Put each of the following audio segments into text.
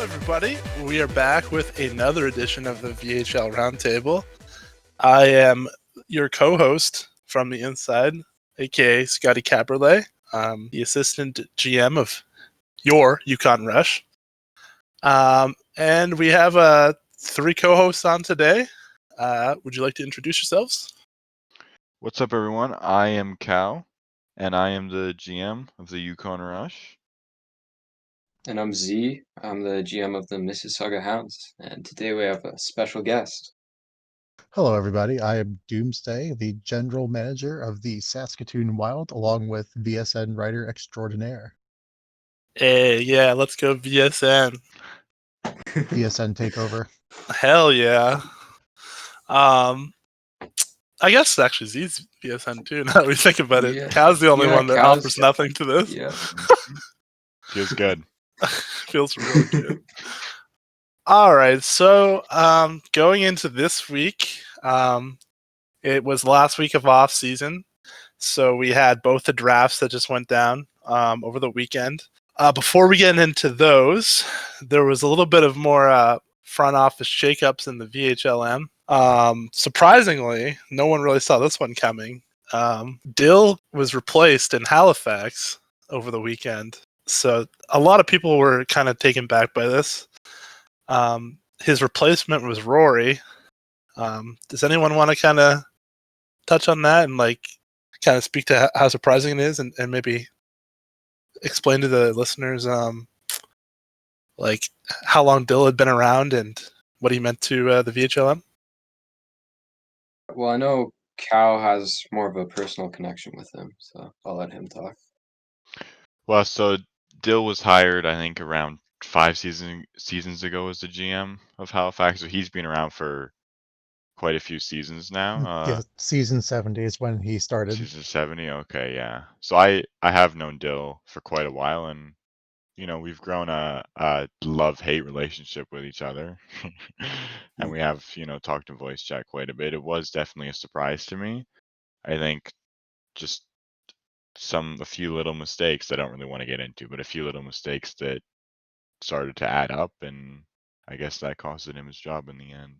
everybody. We are back with another edition of the VHL Roundtable. I am your co-host from the inside, aka Scotty Caberlet, the assistant GM of your Yukon Rush. And we have three co-hosts on today. Would you like to introduce yourselves? What's up, everyone? I am Cal, and I am the GM of the Yukon Rush. And I'm Z. I'm the GM of the Mississauga Hounds, and today we have a special guest. Hello, everybody. I am Doomsday, the General Manager of the Saskatoon Wild, along with VSN Writer Extraordinaire. Hey, yeah, let's go VSN. VSN Takeover. Hell yeah. I guess actually Z's VSN too, now that we think about it. Yeah. Cal's the only one that Cal's- offers nothing to this. Yeah. Feels good. Feels really good. All right, so going into this week, it was the last week of off season, so we had both the drafts that just went down over the weekend. Before we get into those, there was a little bit of more front office shakeups in the VHLM. Surprisingly, no one really saw this one coming. Dill was replaced in Halifax over the weekend. So a lot of people were kind of taken back by this. His replacement was Rory. Does anyone want to kind of touch on that and kind of speak to how surprising it is and maybe explain to the listeners how long Dill had been around and what he meant to the VHLM? Well, I know Cal has more of a personal connection with him, so I'll let him talk. Well, so Dill was hired, I think, around 5 seasons ago as the GM of Halifax. So he's been around for quite a few seasons now. Yeah, season 70 is when he started. Season 70, okay, yeah. So I have known Dill for quite a while, and we've grown a love-hate relationship with each other. And we have, talked in voice chat quite a bit. It was definitely a surprise to me. I think just a few little mistakes I don't really want to get into, but a few little mistakes that started to add up, and I guess that costed him his job in the end.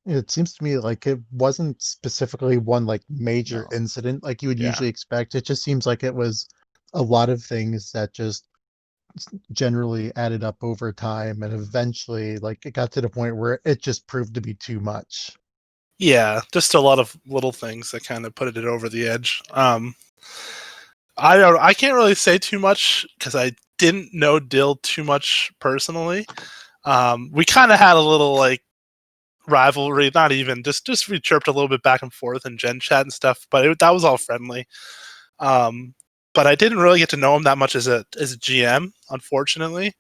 It seems to me like it wasn't specifically one major incident like you would usually expect. It just seems like it was a lot of things that just generally added up over time, and eventually it got to the point where it just proved to be too much. Yeah, just a lot of little things that kind of put it over the edge. I can't really say too much because I didn't know Dill too much personally. We kind of had a little rivalry, not even just we chirped a little bit back and forth in Gen Chat and stuff, but that was all friendly. But I didn't really get to know him that much as a GM, unfortunately.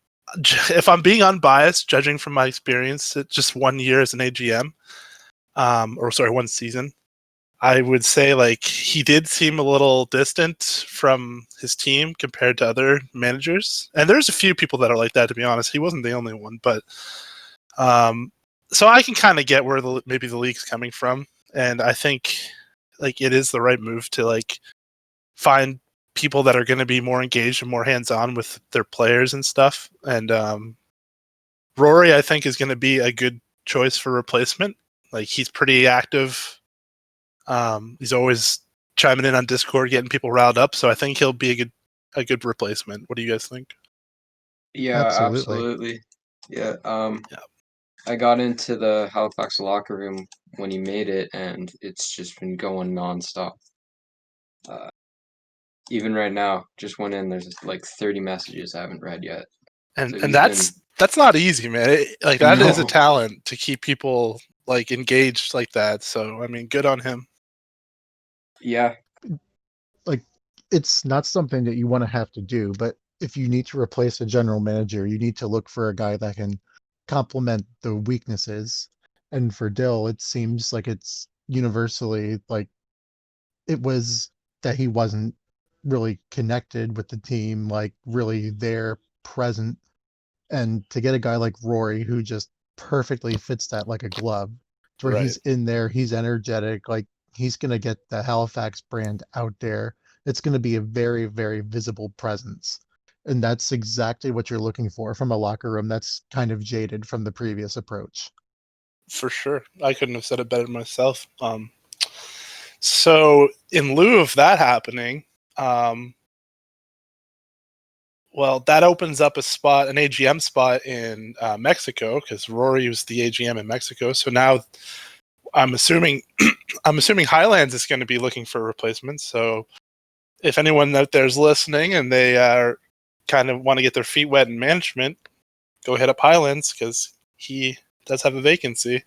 If I'm being unbiased, judging from my experience, just 1 year as an AGM, 1 season, I would say he did seem a little distant from his team compared to other managers. And there's a few people that are like that, to be honest. He wasn't the only one, but so I can kind of get where maybe the league's coming from, and I think it is the right move to find people that are going to be more engaged and more hands-on with their players and stuff. And Rory, I think, is going to be a good choice for replacement. He's pretty active. He's always chiming in on Discord, getting people riled up. So I think he'll be a good replacement. What do you guys think? Yeah, absolutely. Yeah. I got into the Halifax locker room when he made it, and it's just been going nonstop. Even right now, just went in. There's 30 messages I haven't read yet. And that's not easy, man. That is a talent to keep people engaged like that. So I mean, good on him. Yeah. It's not something that you want to have to do, but if you need to replace a general manager, you need to look for a guy that can complement the weaknesses. And for Dill, it seems like it's universally it was that he wasn't really connected with the team, really there, present. And to get a guy like Rory who just perfectly fits that like a glove, to where he's in there, he's energetic, he's going to get the Halifax brand out there. It's going to be a very, very visible presence. And that's exactly what you're looking for from a locker room that's kind of jaded from the previous approach. For sure. I couldn't have said it better myself. So in lieu of that happening, well, that opens up a spot, an AGM spot in Mexico, because Rory was the AGM in Mexico. So now I'm assuming Highlands is going to be looking for replacements. So if anyone out there is listening and they are kind of want to get their feet wet in management, go hit up Highlands because he does have a vacancy.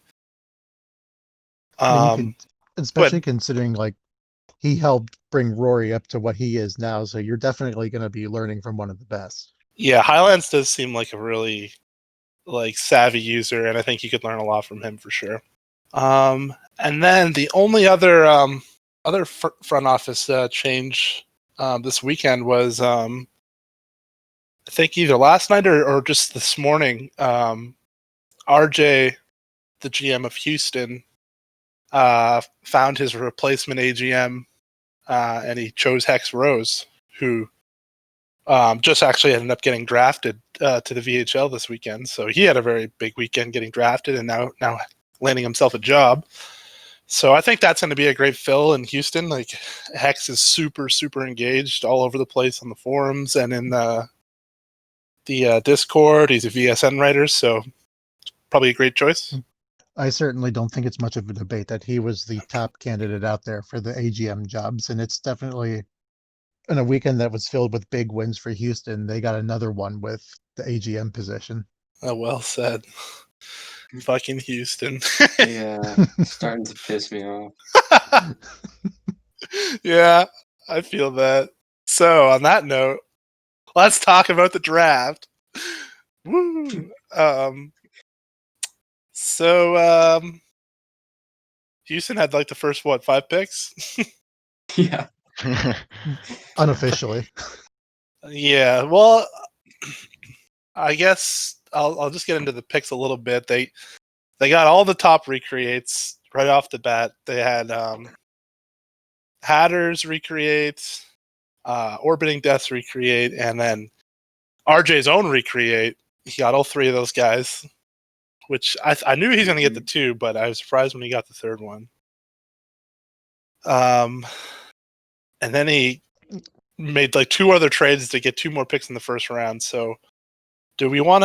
I mean, especially considering like he helped bring Rory up to what he is now, so you're definitely going to be learning from one of the best. Yeah, Highlands does seem like a really savvy user, and I think you could learn a lot from him for sure. And then the only other front office change this weekend was I think either last night or just this morning. RJ, the GM of Houston, found his replacement AGM, and he chose Hex Rose, who just actually ended up getting drafted to the VHL this weekend. So he had a very big weekend getting drafted, and now landing himself a job. So I think that's going to be a great fill in Houston. Like Hex is super, super engaged all over the place on the forums and in the Discord. He's a VSN writer, so probably a great choice. I certainly don't think it's much of a debate that he was the top candidate out there for the AGM jobs, and it's definitely in a weekend that was filled with big wins for Houston. They got another one with the AGM position. Oh, well said. Fucking Houston. Yeah, starting to piss me off. Yeah, I feel that. So on that note, let's talk about the draft. Woo! So Houston had like the first 5 picks? Yeah. Unofficially. Yeah, well, I guess I'll just get into the picks a little bit. They got all the top recreates right off the bat. They had Hatters recreate, Orbiting Deaths recreate, and then RJ's own recreate. He got all 3 of those guys, which I knew he's going to get the 2, but I was surprised when he got the 3rd one. And then he made like 2 other trades to get 2 more picks in the first round. So does anyone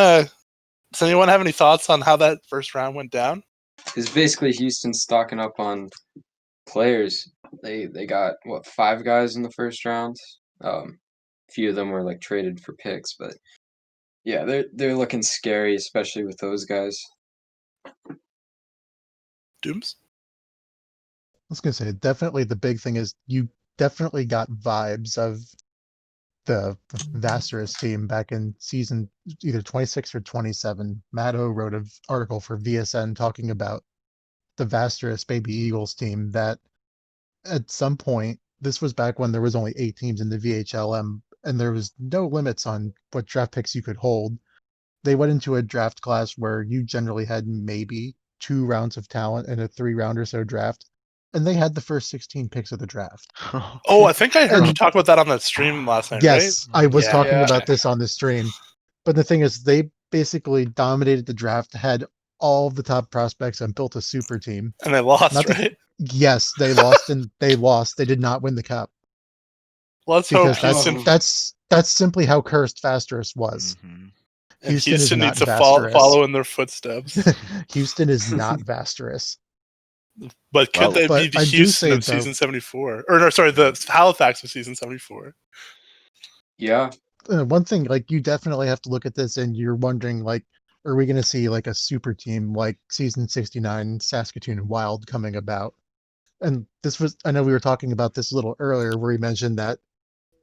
have any thoughts on how that first round went down? It's basically Houston stocking up on players. They got 5 guys in the first round. A few of them were like traded for picks, but yeah, they're looking scary, especially with those guys. Dooms? I was going to say, definitely the big thing is you definitely got vibes of the Vasterus team back in season either 26 or 27. Matt O wrote an article for VSN talking about the Vasterus Baby Eagles team that at some point, this was back when there was only 8 teams in the VHLM and there was no limits on what draft picks you could hold. They went into a draft class where you generally had maybe 2 rounds of talent and a 3-round or so draft, and they had the first 16 picks of the draft. Oh, I think I heard you talk about that on the stream last night, yes, right? I was talking about this on the stream. But the thing is, they basically dominated the draft, had all of the top prospects, and built a super team. And they lost, right? Yes, they lost, and they lost. They did not win the cup. Let's hope Houston. That's simply how cursed Vasterus was. Mm-hmm. Houston needs to follow in their footsteps. Houston is not Vasterus. But could they be the Houston of season 74? Or no, sorry, the Halifax of season 74? Yeah. One thing, like, you definitely have to look at this and you're wondering, like, are we going to see like a super team like season 69 Saskatoon Wild coming about? And this was, I know we were talking about this a little earlier where he mentioned that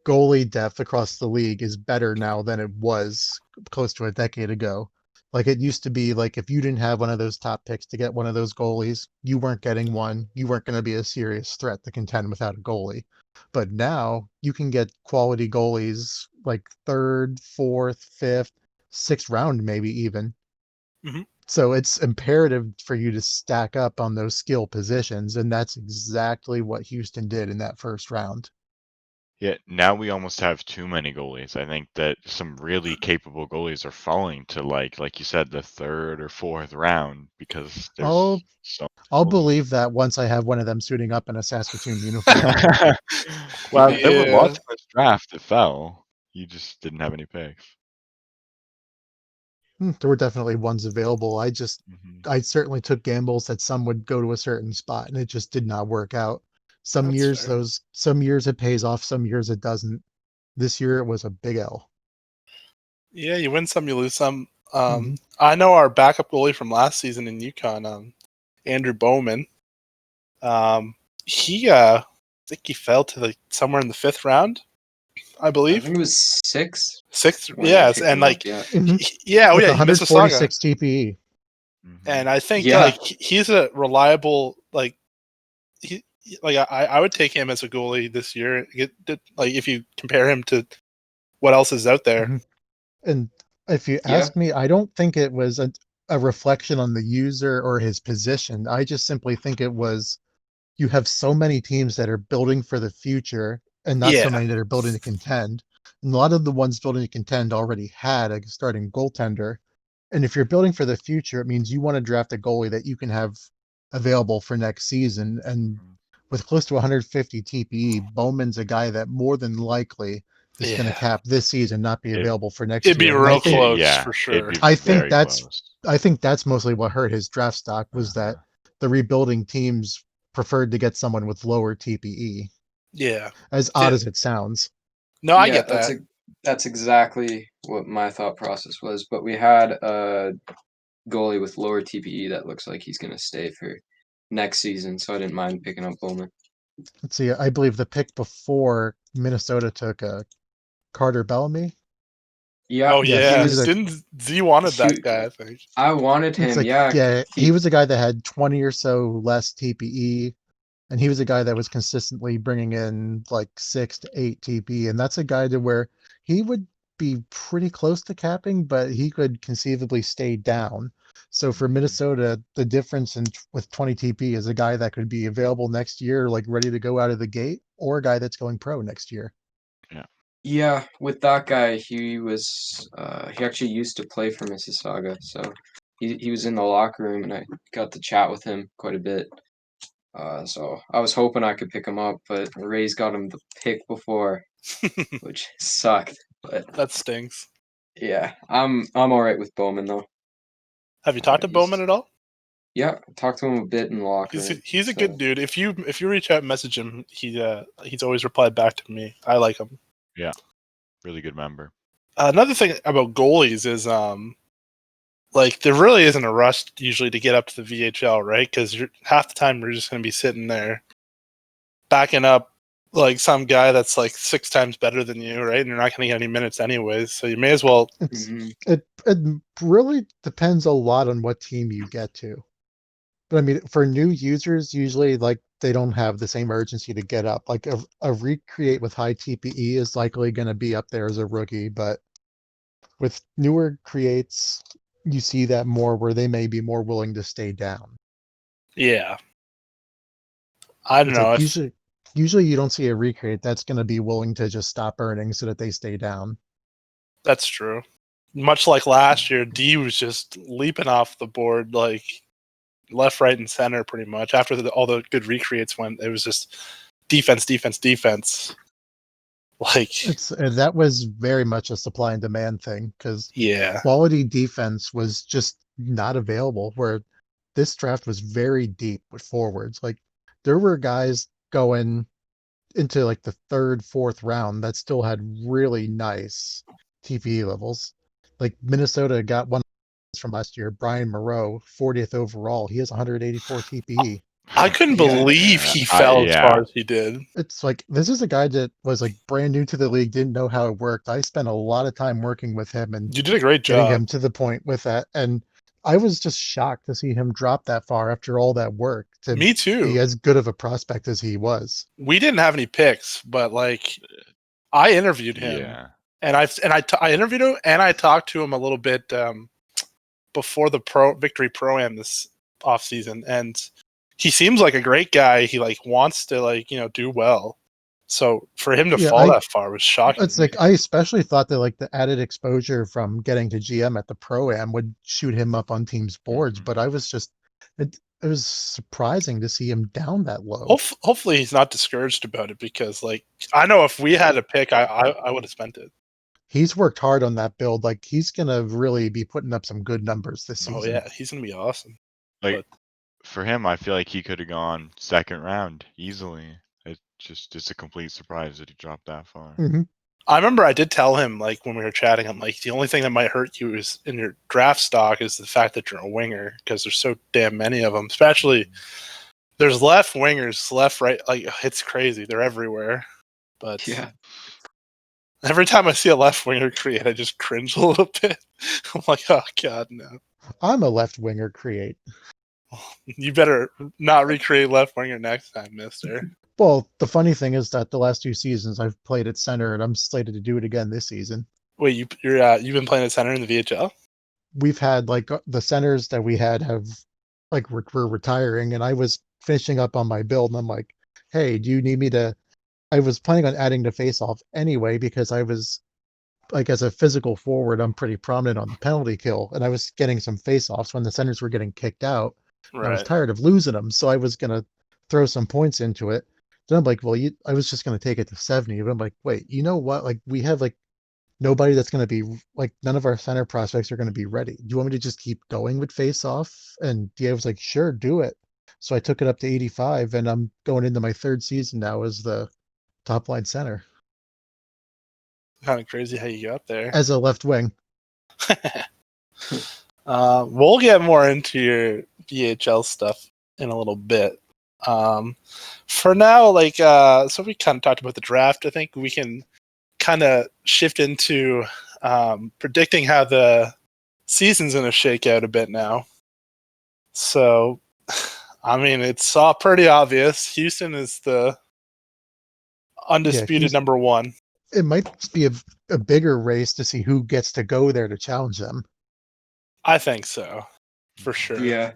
goalie depth across the league is better now than it was close to a decade ago. Like, it used to be like if you didn't have one of those top picks to get one of those goalies, you weren't getting one. You weren't going to be a serious threat to contend without a goalie. But now you can get quality goalies like 3rd, 4th, 5th, 6th round, maybe even. Mm-hmm. So it's imperative for you to stack up on those skill positions. And that's exactly what Houston did in that first round. Yeah, now we almost have too many goalies. I think that some really capable goalies are falling to like you said, the third or fourth round because I'll there's so I'll many believe that once I have one of them suiting up in a Saskatoon uniform. goalies. Well, there were Yeah. lots in this draft that fell. You just didn't have any picks. There were definitely ones available. Hmm. I certainly took gambles that some would go to a certain spot, and it just did not work out. That's fair. Some years it pays off, some years it doesn't. This year it was a big L. Yeah, you win some, you lose some. Mhm. I know our backup goalie from last season in Yukon, Andrew Bowman. He I think he fell to somewhere in the 5th round, I I believe. think it was 6 6th, when I yes, picked and him up. like, Yeah. yeah, oh With yeah, Mississauga, 146 TPE. and I think Yeah. he's a reliable I would take him as a goalie this year. Like if you compare him to what else is out there. Mhm. And if you Yeah. ask me, I don't think it was a reflection on the user or his position. I just simply think it was you have so many teams that are building for the future and not so Yeah, many that are building to contend. And a lot of the ones building to contend already had a starting goaltender. And if you're building for the future, it means you want to draft a goalie that you can have available for next season. And with close to 150 TPE, Bowman's a guy that more than likely is going to yeah, cap this season, not be It, available for next it'd be year. And real it close yeah, for it'd sure. be I think very that's close. I think that's mostly what hurt his draft stock was that Uh-huh. the rebuilding teams preferred to get someone with lower TPE, Yeah, as odd yeah. as it sounds. No, I Yeah, get that. that's exactly what my thought process was. But we had a goalie with lower TPE that looks like he's gonna stay for next season, so I didn't mind picking up Bowman. Let's see, I believe the pick before Minnesota took Carter Bellamy. Yeah, Oh Yeah, he yeah, he's a was didn't Z wanted that he. guy? I think. I wanted it's him. like Yeah, yeah, he he. was a guy that had 20 or so less TPE, and he was a guy that was consistently bringing in like 6 to 8 TP, and that's a guy to where he would be pretty close to capping, but he could conceivably stay down. So for Minnesota, the difference with 20 TP is a guy that could be available next year, like ready to go out of the gate, or a guy that's going pro next year. Yeah. Yeah, with that guy, he was. He actually used to play for Mississauga, so he was in the locker room, and I got to chat with him quite a bit. So I was hoping I could pick him up, but Ray's got him the pick before, which sucked. But That stinks. yeah, I'm all right with Bowman though. Have you talked to Bowman He's at all? yeah, talked to him a bit in the locker room. He's a good So dude. If you reach out and message him, he's always replied back to me. I like him. Yeah. Really good member. Another thing about goalies is like there really isn't a rush usually to get up to the VHL, right? Because half the time you're just going to be sitting there backing up like some guy that's like 6 times better than you, right? And you're not going to get any minutes anyways, so you may as well. It's mhm. it really depends a lot on what team you get to. But I mean, for new users, usually like they don't have the same urgency to get up. Like a recreate with high TPE is likely going to be up there as a rookie, but with newer creates, you see that more where they may be more willing to stay down. Yeah, I don't It's know like if usually you don't see a recreate that's going to be willing to just stop earning so that they stay down. that's true. Much like last year, D was just leaping off the board like left, right, and center pretty much. After all the good recreates went, it was just defense, defense, defense. Like, It's that was very much a supply and demand thing because yeah, quality defense was just not available. Where this draft was very deep with forwards. Like there were guys going into like the third, fourth round that still had really nice TPE levels. Like Minnesota got one from last year, Brian Moreau, 40th overall. He has 184 TPE. I couldn't Yeah, believe he fell as Yeah. far as he did. It's like this is a guy that was like brand new to the league, didn't know how it worked. I spent a lot of time working with him and You did a great getting job. him to the point with that. And I was just shocked to see him drop that far after all that work to Me be too. as good of a prospect as he was. We didn't have any picks, but like I interviewed him, Yeah. and I interviewed him, and I talked to him a little bit before the Victory Pro-Am this off season, and he seems like a great guy. He like wants to like do well. So for him to Yeah, fall that far was shocking. it's to me. like I especially thought that like the added exposure from getting to GM at the Pro-Am would shoot him up on teams' boards, but I was just it was surprising to see him down that low. Hopefully he's not discouraged about it, because like I know if we had a pick, I would have spent it. He's worked hard on that build. Like he's gonna really be putting up some good numbers this season. Oh yeah, he's gonna be awesome. Like for him, I feel like he could have gone second round easily. It's a complete surprise that he dropped that far. Mm-hmm. I remember I did tell him, like, when we were chatting, I'm like, the only thing that might hurt you is in your draft stock is the fact that you're a winger, because there's so damn many of them. Especially, there's left wingers, left, right. Like, it's crazy. They're everywhere. But Yeah. every time I see a left winger create, I just cringe a little bit. I'm like, oh, God, no. I'm a left winger create. You better not recreate left winger next time, mister. Well, the funny thing is that the last 2 seasons I've played at center, and I'm slated to do it again this season. Wait, you've been playing at center in the VHL? We've had like the centers that we had have like we're retiring, and I was finishing up on my build, and I'm like, hey, do you need me to? I was planning on adding to face off anyway because I was like as a physical forward, I'm pretty prominent on the penalty kill, and I was getting some face offs when the centers were getting kicked out. Right. I was tired of losing them, so I was gonna throw some points into it. Then I'm like, well, I was just gonna take it to 70, but I'm like, wait, you know what? Like we have like nobody that's gonna be like none of our center prospects are gonna be ready. Do you want me to just keep going with face off? And DA was like, sure, do it. So I took it up to 85, and I'm going into my 3rd season now as the top line center Kind of crazy how you got there. as a left wing. We'll get more into your VHL stuff in a little bit. For now, like, so we kind of talked about the draft. I think we can kind of shift into predicting how the season's going to shake out a bit now. So, I mean, it's all pretty obvious. Houston is the undisputed number one. It might be a bigger race to see who gets to go there to challenge them. I think so, for sure. Yeah.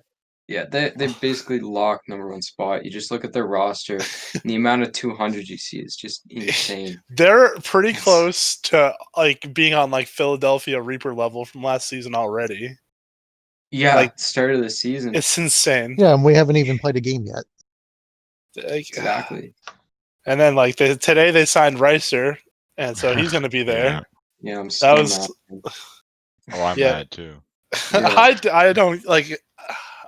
Yeah, they basically lock number 1 spot. You just look at their roster, and the amount of 200 you see is just insane. They're pretty close to like being on like Philadelphia Reaper level from last season already. Yeah, Like, start of the season. It's insane. Yeah, and we haven't even played a game yet. Like, Exactly. And then like today they signed Reiser, and so he's going to be there. Yeah, I'm That still was. mad. Oh, I'm Yeah. mad too. Yeah. I don't like.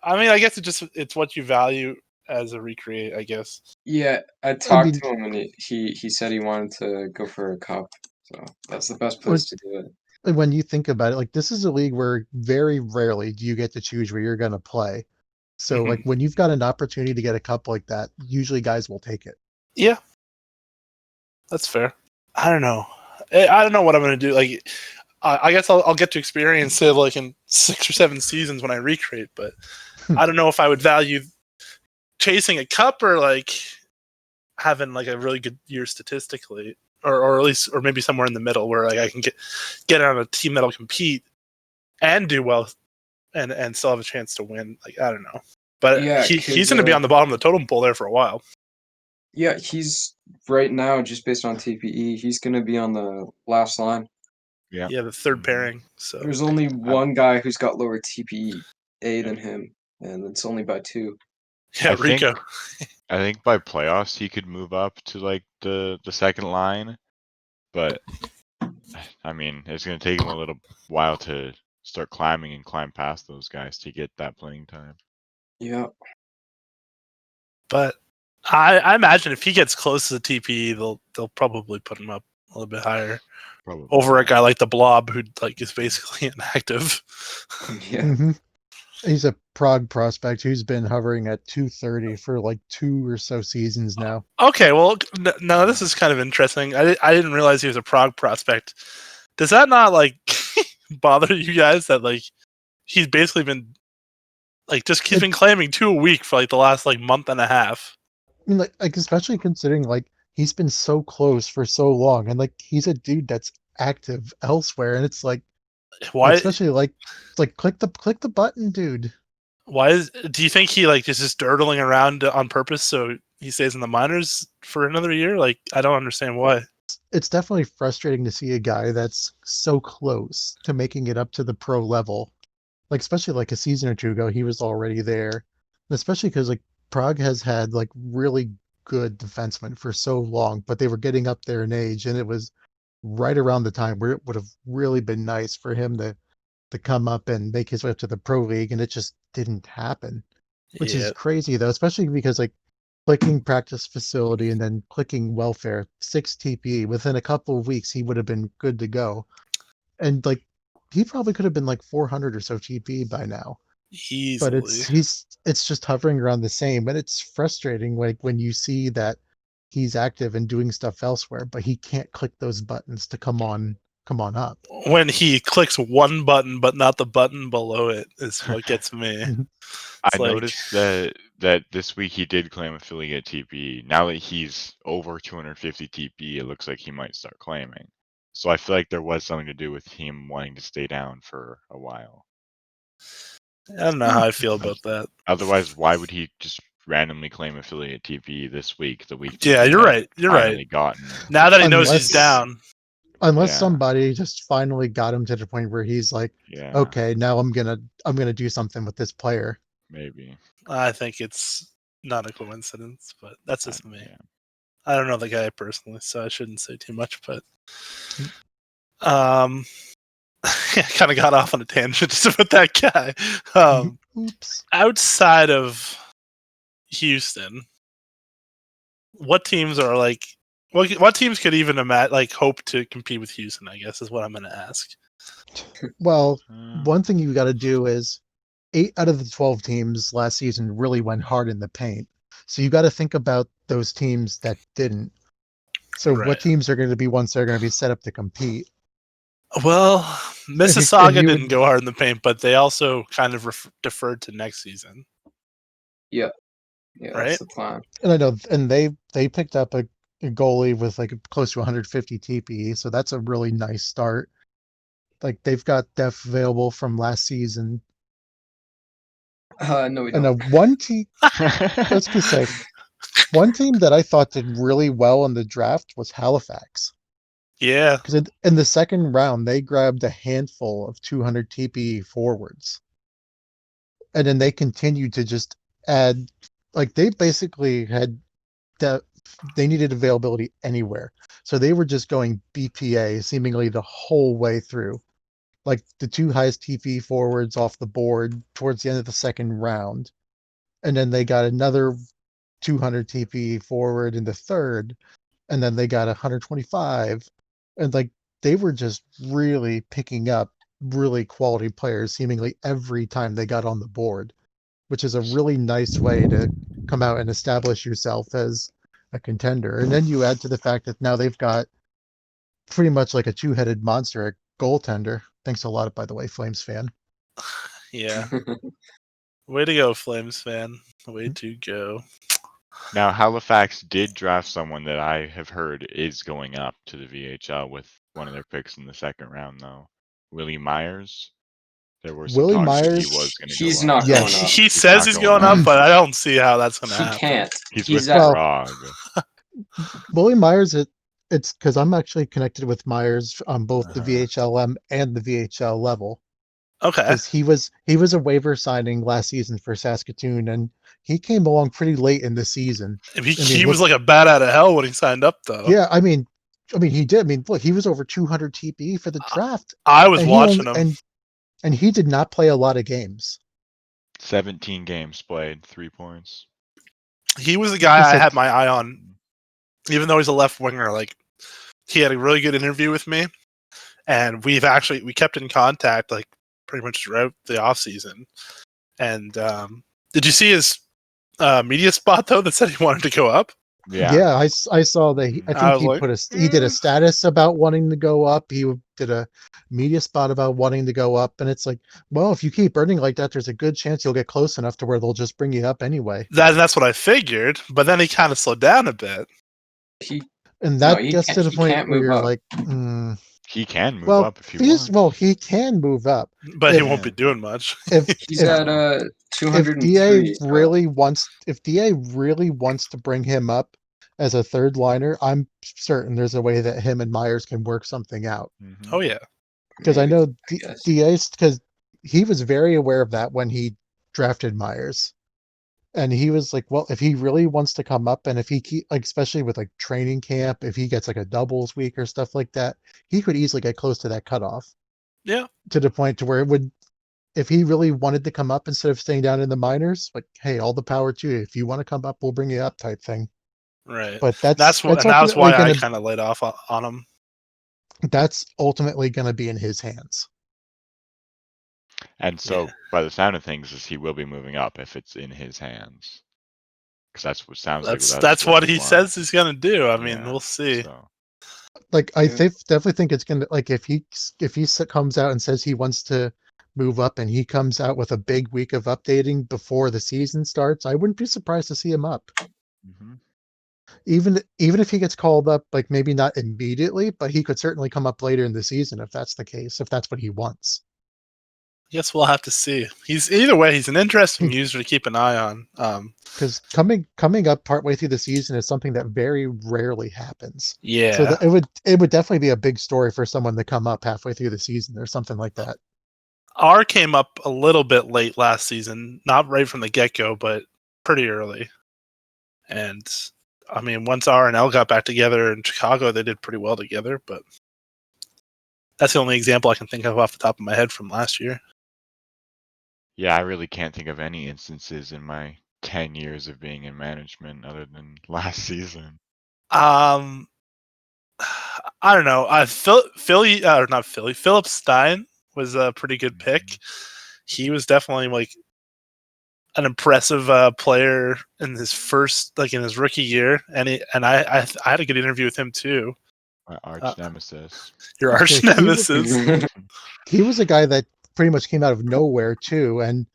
I mean, I guess it's what you value as a recreate, I guess. Yeah, I talked to him, and he said he wanted to go for a cup. So that's the best place to do it. When you think about it, like this is a league where very rarely do you get to choose where you're going to play. So like when you've got an opportunity to get a cup like that, usually guys will take it. Yeah, that's fair. I don't know. I don't know what I'm going to do. Like, I guess I'll get to experience it like in 6 or 7 seasons when I recreate, but I don't know if I would value chasing a cup or like having like a really good year statistically, or at least, or maybe somewhere in the middle where like I can get on a team that'll compete and do well and still have a chance to win. Like, I don't know, but Yeah, he's going to be on the bottom of the totem pole there for a while. Yeah, he's right now, just based on TPE, he's going to be on the last line. Yeah, the third pairing. So there's only one guy who's got lower TPE than him, and it's only by 2. Yeah, Rico. I think by playoffs he could move up to like the second line, but I mean it's going to take him a little while to start climbing and climb past those guys to get that playing time. Yeah, but I imagine if he gets close to the TPE, they'll probably put him up a little bit higher. Probably over a guy like the Blob, who like is basically inactive. yeah. Mm-hmm. He's a Prague prospect who's been hovering at 230 for like 2 or so seasons now. Okay, well, now this is kind of interesting. I didn't realize he was a Prague prospect. Does that not like bother you guys that like he's basically been like he's been claiming 2 a week for like the last like month and a half? I mean, like especially considering like he's been so close for so long, and like he's a dude that's active elsewhere, and it's like why? Especially like click the button, dude. Why do you think he like is just dirtling around on purpose so he stays in the minors for another year. Like, I don't understand why. It's definitely frustrating to see a guy that's so close to making it up to the pro level. Like, especially like a season or two ago, he was already there. And especially because like Prague has had like really good defensemen for so long, but they were getting up there in age, and it was right around the time where it would have really been nice for him to come up and make his way up to the pro league, and it just didn't happen. Which Yeah, is crazy though, especially because like clicking practice facility and then clicking welfare, 6 TP, within a couple of weeks he would have been good to go. And like he probably could have been like 400 or so TP by now. But easily. it's just hovering around the same, and it's frustrating like when you see that he's active and doing stuff elsewhere, but he can't click those buttons to come on up. When he clicks one button but not the button below it is what gets me. I like- noticed that this week he did claim affiliate TP. Now that he's over 250 TP, it looks like he might start claiming. So I feel like there was something to do with him wanting to stay down for a while. I don't know how I feel about that. Otherwise, why would he just randomly claim affiliate TP this week? The week. Yeah, he you're had right. You're right. finally gotten. Now that he knows he's Unless- down. Unless Yeah. somebody just finally got him to the point where he's like, Yeah. okay, now I'm gonna do something with this player. Maybe. I think it's not a coincidence, but that's just me. Yeah. I don't know the guy personally, so I shouldn't say too much, but I kind of got off on a tangent just about that guy. Oops. Outside of Houston, what teams are like what teams could even hope to compete with Houston, I guess is what I'm going to ask. Well, Uh, one thing you got to do is 8 out of the 12 teams last season really went hard in the paint. So you got to think about those teams that didn't. So Right. what teams are going to be ones that are going to be set up to compete? Well, Mississauga you didn't would- go hard in the paint, but they also kind of deferred to next season. Yeah, Right? that's the plan. And I know, and they picked up a goalie with like close to 150 TPE, so that's a really nice start. Like they've got depth available from last season. No, we And don't. one team, let's just say, one team that I thought did really well in the draft was Halifax. Yeah. Because in the second round, they grabbed a handful of 200 TPE forwards. And then they continued to just add, like they basically had they needed availability anywhere. So they were just going BPA seemingly the whole way through. Like the 2 highest TP forwards off the board towards the end of the second round. And then they got another 200 TP forward in the third. And then they got 125. And like they were just really picking up really quality players seemingly every time they got on the board, which is a really nice way to come out and establish yourself as a contender. And then you add to the fact that now they've got pretty much like a 2-headed monster at goaltender. Thanks a lot, by the way, Flames fan. Yeah. Way to go, Flames fan. Way to go. Now, Halifax did draft someone that I have heard is going up to the VHL with one of their picks in the second round, though. Willie Myers. There were some Willie talks that he Myers- was going to He's go not up. Yeah, going up. He says not he's going going up, up. but I don't see how that's going to He happen. can't. He's He's with at Prague. Willie Myers, it's because I'm actually connected with Myers on both the Uh-huh. VHLM and the VHL level. Okay. Because he was a waiver signing last season for Saskatoon, and he came along pretty late in the season. He was like a bat out of hell when he signed up, though. Yeah, I mean he did. I mean, look, he was over 200 TP for the draft, I was and watching him. and he did not play a lot of games. 17 games played, 3 points. He was the guy Just I like- had my eye on, even though he's a left winger. Like, he had a really good interview with me, and we kept in contact like pretty much throughout the off season. And did you see his media spot though that said he wanted to go up? Yeah. I saw that. I was He like, he did a status about wanting to go up. He did a media spot about wanting to go up, and it's like, well, if you keep earning like that, there's a good chance you'll get close enough to where they'll just bring you up anyway. That's what I figured. But then he kind of slowed down a bit. He And No, that he gets can't- to the he point can't where move you're up. like, He can move Well, up if he wants. he can move up but he if won't be doing much. He's if at if 203. DA really wants to bring him up as a third liner, I'm certain there's a way that him and Myers can work something out. Mhm. Oh yeah, Because I Maybe, know I guess. DA's because he was very aware of that when he drafted Myers. And he was like, well, if he really wants to come up and if he keep like especially with like training camp, if he gets like a doubles week or stuff like that, he could easily get close to that cutoff yeah, to the point to where it would if he really wanted to come up instead of staying down in the minors, like, hey, all the power to you. If you want to come up, we'll bring you up type thing. right. But That's what, that's and that's ultimately why I gonna kind of laid off on him. be in his hands. And so, Yeah. by the sound of things, is he will be moving up if it's in his hands. Because that's what sounds like. That's what he wants. says he's gonna do. I mean, Yeah, we'll see. So, Like I Yeah. definitely think it's gonna like if he comes out and says he wants to move up and he comes out with a big week of updating before the season starts, I wouldn't be surprised to see him up. mhm. Even if he gets called up, like maybe not immediately, but he could certainly come up later in the season if that's the case, if that's what he wants. I guess we'll have to see. He's either way. He's an interesting user to keep an eye on. Because coming up partway through the season is something that very rarely happens. So Yeah, it would definitely be a big story for someone to come up halfway through the season or something like that. R came up a little bit late last season, not right from the get go, but pretty early. And I mean, once R and L got back together in Chicago, they did pretty well together. But that's the only example I can think of off the top of my head from last year. Yeah, I really can't think of any instances in my 10 years of being in management other than last season. I don't know. Philly, or not Philly, Philip Stein was a pretty good pick. He was definitely like an impressive player in his in his rookie year, and I had a good interview with him too. My arch nemesis. Your arch Yeah, nemesis. he was a guy that pretty much came out of nowhere too, and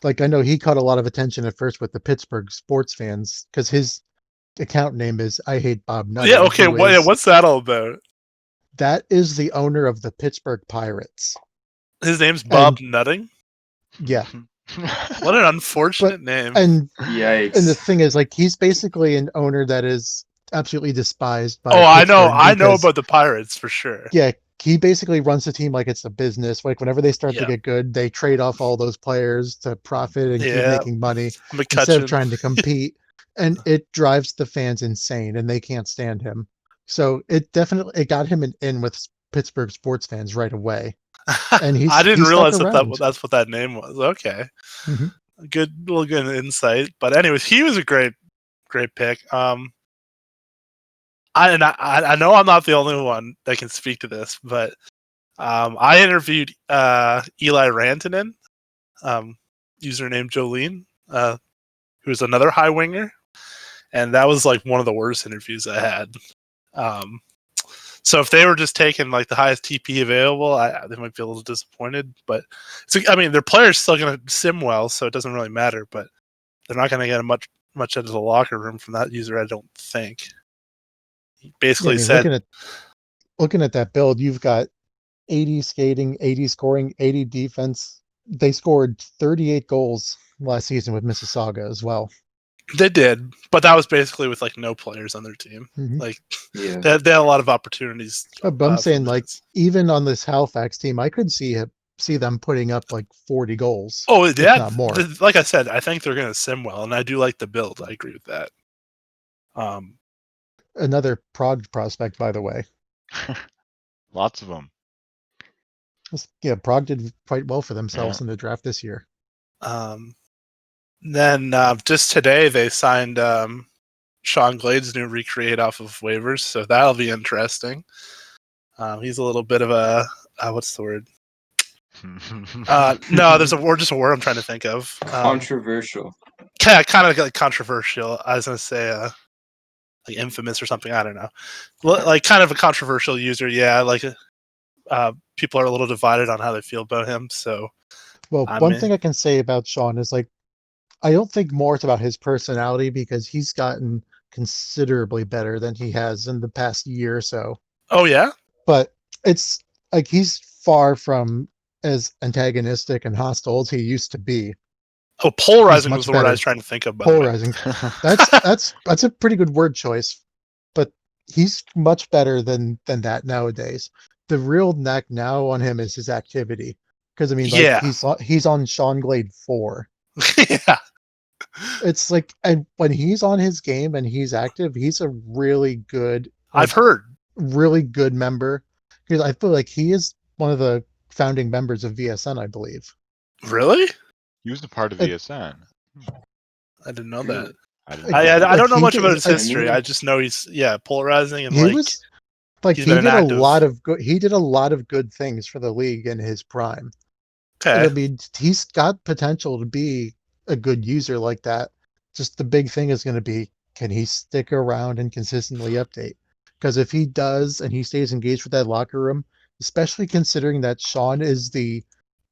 like I know he caught a lot of attention at first with the Pittsburgh sports fans because his account name is I hate Bob Nutting. Yeah, okay. What's that all about? That is the owner of the Pittsburgh Pirates. His name's Bob And Nutting. yeah, What an unfortunate name. and Yikes. the thing is, like, he's basically an owner that is absolutely despised by I Pittsburgh know because, about the Pirates for sure. yeah, he basically runs the team like it's a business. Like whenever they start to Yeah. get good, they trade off all those players to profit and keep Yeah, making money instead of McCutcheon. trying to compete. And it drives the fans insane, and they can't stand him. So it got him an in with Pittsburgh sports fans right away. And I didn't he's stuck realize around. that's what that name was. Okay, Mhm. good insight. But anyways, he was a great pick. I know I'm not the only one that can speak to this, but I interviewed Eli Rantanen, username Jolene, who's another high winger, and that was like one of the worst interviews I had. So if they were just taking like the highest TP available, they might be a little disappointed. But I mean, their players still going to sim well, so it doesn't really matter. But they're not going to get much out of the locker room from that user, I don't think. He basically I mean, said, looking at that build, you've got 80 skating, 80 scoring, 80 defense. They scored 38 goals last season with Mississauga as well. they did, but that was basically with like no players on their team. Mhm. Like Yeah. they had a lot of opportunities. But I'm saying, like, minutes. even on this Halifax team, I could see them putting up like 40 goals. Oh if yeah, not more. Like I said, I think they're going to sim well, and I do like the build. I agree with that. Another Prague prospect, by the way. Lots of them. Yeah, Prague did quite well for themselves Yeah. in the draft this year. Then just today they signed Sean Glade's new recreate off of waivers, so that'll be interesting. He's a little bit of a what's the word? No, there's a word I'm trying to think of. Controversial. Kind of like controversial. I was gonna say like infamous or something. I don't know. Like kind of a controversial user. Yeah, like people are a little divided on how they feel about him. So, well, one thing I can say about Sean is like, I don't think more it's about his personality because he's gotten considerably better than he has in the past year or so. Oh yeah. But it's like he's far from as antagonistic and hostile as he used to be. Oh, He's polarizing was much the word I better. was trying to think of, by the way. Polarizing. That's a pretty good word choice, but he's much better than that nowadays. The real knack now on him is his activity, because I mean, like Yeah. he's on Sean Glade 4. Yeah. It's like, and when he's on his game and he's active, he's a really good, I've like heard. really good member. Because I feel like he is one of the founding members of VSN, I believe. Really? He was a part of Like, VSN. I didn't know that. Really? I didn't like, know that. I like don't know he much about did, his I history. knew. I just know he's polarizing and he was like he's he been did a inactive. lot of good. He did a lot of good things for the league in his prime. And Okay. I mean, he's got potential to be a good user like that. Just the big thing is going to be, can he stick around and consistently update? Because if he does and he stays engaged with that locker room, especially considering that Sean is the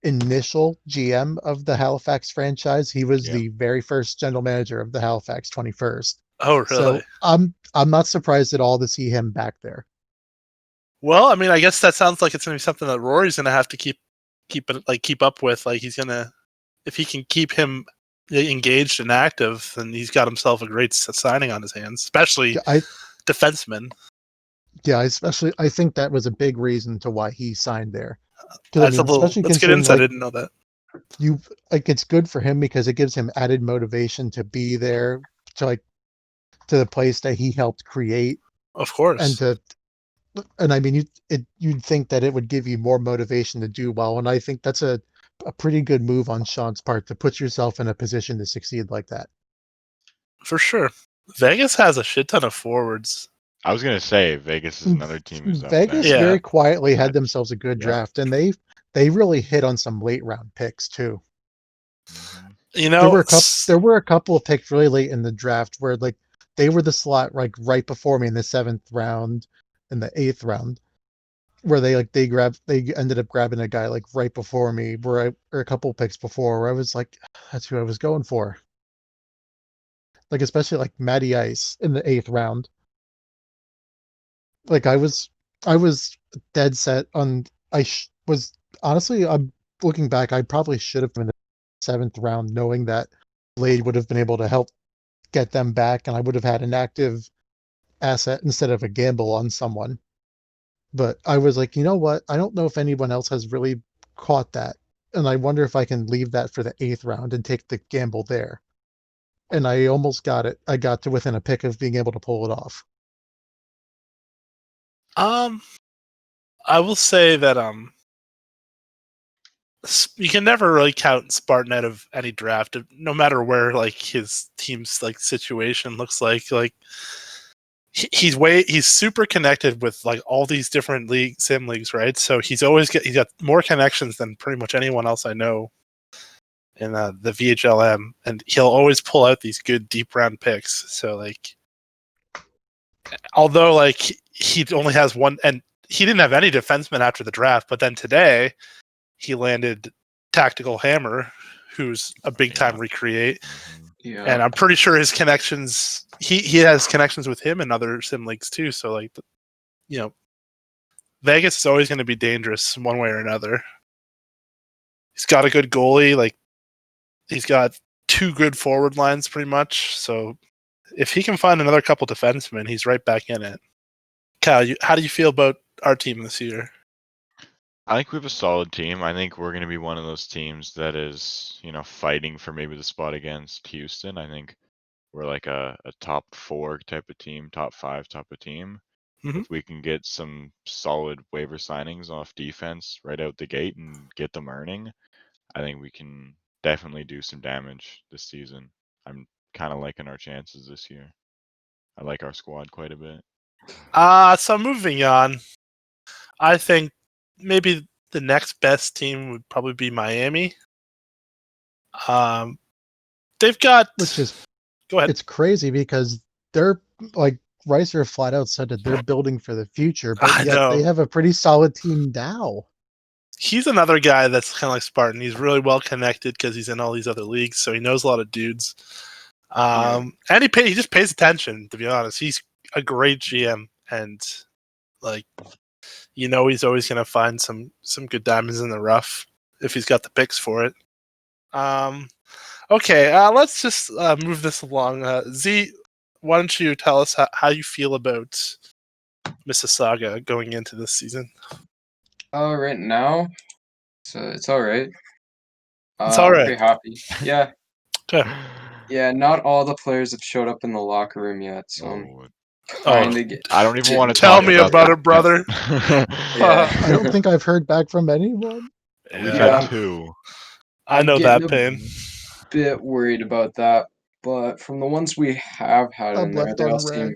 initial GM of the Halifax franchise, he was Yeah. the very first general manager of the Halifax 21st. Oh, really? So I'm not surprised at all to see him back there. Well, I mean, I guess that sounds like it's gonna be something that Rory's gonna have to keep up with. Like he's gonna, if he can keep him engaged and active, then he's got himself a great signing on his hands, especially I defensemen. Yeah, I think that was a big reason to why he signed there. Because I That's a mean, little. especially That's good considering insight. I like didn't know that. you like it's good for him because it gives him added motivation to be there to like to the place that he helped create Of and course. to and I mean you'd think that it would give you more motivation to do well, and I think that's a pretty good move on Sean's part to put yourself in a position to succeed like that. For sure. Vegas has a shit ton of forwards. I was gonna say Vegas is another team who's up Vegas there. Yeah. very quietly had That's- themselves a good yeah. draft, and they really hit on some late round picks too. Mhm. You There know, were a couple of picks really late in the draft where like they were the slot like right before me in the 7th round and the 8th round where they ended up grabbing a guy like right before me or a couple picks before where I was like, that's who I was going for. Like especially like Matty Ice in the 8th round. Like I was dead set on was honestly, I'm looking back, I probably should have been in the 7th round knowing that Blade would have been able to help get them back and I would have had an active asset instead of a gamble on someone. But I was like, you know what? I don't know if anyone else has really caught that. And I wonder if I can leave that for the 8th round and take the gamble there. And I almost got it. I got to within a pick of being able to pull it off. I will say that you can never really count Spartan out of any draft, no matter where like his team's like situation looks like. Like he's super connected with like all these different sim leagues, right? So he's got more connections than pretty much anyone else I know in the VHLM, and he'll always pull out these good deep round picks. So like, although like he only has one, and he didn't have any defensemen after the draft, but then today he landed Tactical Hammer, who's a big time recreate. Mhm. Yeah. And I'm pretty sure his connections, he has connections with him in other sim leagues too. So like, you know, Vegas is always going to be dangerous one way or another. He's got a good goalie. Like he's got 2 good forward lines pretty much. So if he can find another couple defensemen, he's right back in it. Kyle, how do you feel about our team this year? I think we have a solid team. I think we're going to be one of those teams that is, fighting for maybe the spot against Houston. I think we're like a top 4 type of team, top 5 type of team. Mhm. If we can get some solid waiver signings off defense right out the gate and get them earning, I think we can definitely do some damage this season. I'm kind of liking our chances this year. I like our squad quite a bit. So moving on, I think maybe the next best team would probably be Miami. They've got, Which is go ahead. It's crazy because they're like Reiser flat out said that they're building for the future, but I yet they know. have a pretty solid team now. He's another guy that's kind of like Spartan. He's really well connected because he's in all these other leagues, so he knows a lot of dudes. And he just pays attention. To be honest, he's a great GM, and like you know he's always going to find some good diamonds in the rough if he's got the picks for it. Okay, let's just move this along. Z, why don't you tell us how you feel about Mississauga going into this season? Right now, so it's all right. It's all I'm right. pretty happy. Yeah, Okay. yeah. Not all the players have showed up in the locker room yet, so I'm Oh, kind of I don't even want to Tell talk me about about that. it, brother. yeah. I don't think I've heard back from anyone. We've Yeah. had 2. I I'm know getting that a pain. bit worried about that, but from the ones we have had I'm in there, left they all on seem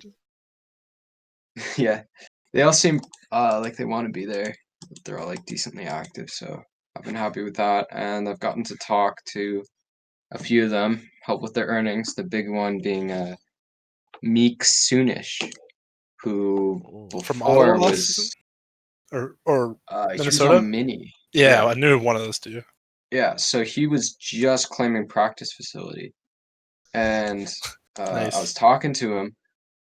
red. yeah, they all seem like they want to be there. They're all like decently active, so I've been happy with that, and I've gotten to talk to a few of them, help with their earnings. The big one being Meek Soonish, who Oh. From Ottawa before last season? was Or he was Minnesota? on Mini. Yeah, I knew one of those two. Yeah, so he was just claiming practice facility, and I was Nice. talking to him.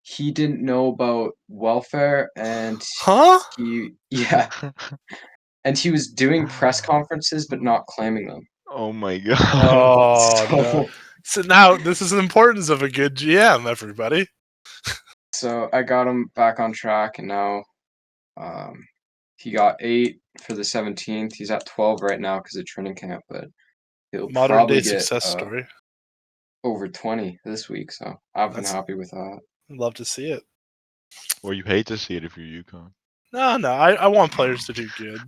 He didn't know about welfare, and Huh? yeah, and he was doing press conferences but not claiming them. Oh my god. Oh, no. So, So now, this is the importance of a good GM, everybody. so I got him back on track, and now um, he got 8 for the 17th. He's at 12 right now because of training camp, but he'll Modern day probably get success story. over 20 this week. So I've been That's happy with that. I'd love to see it. Well, you hate to see it if you're Yukon. No, I want players to do good.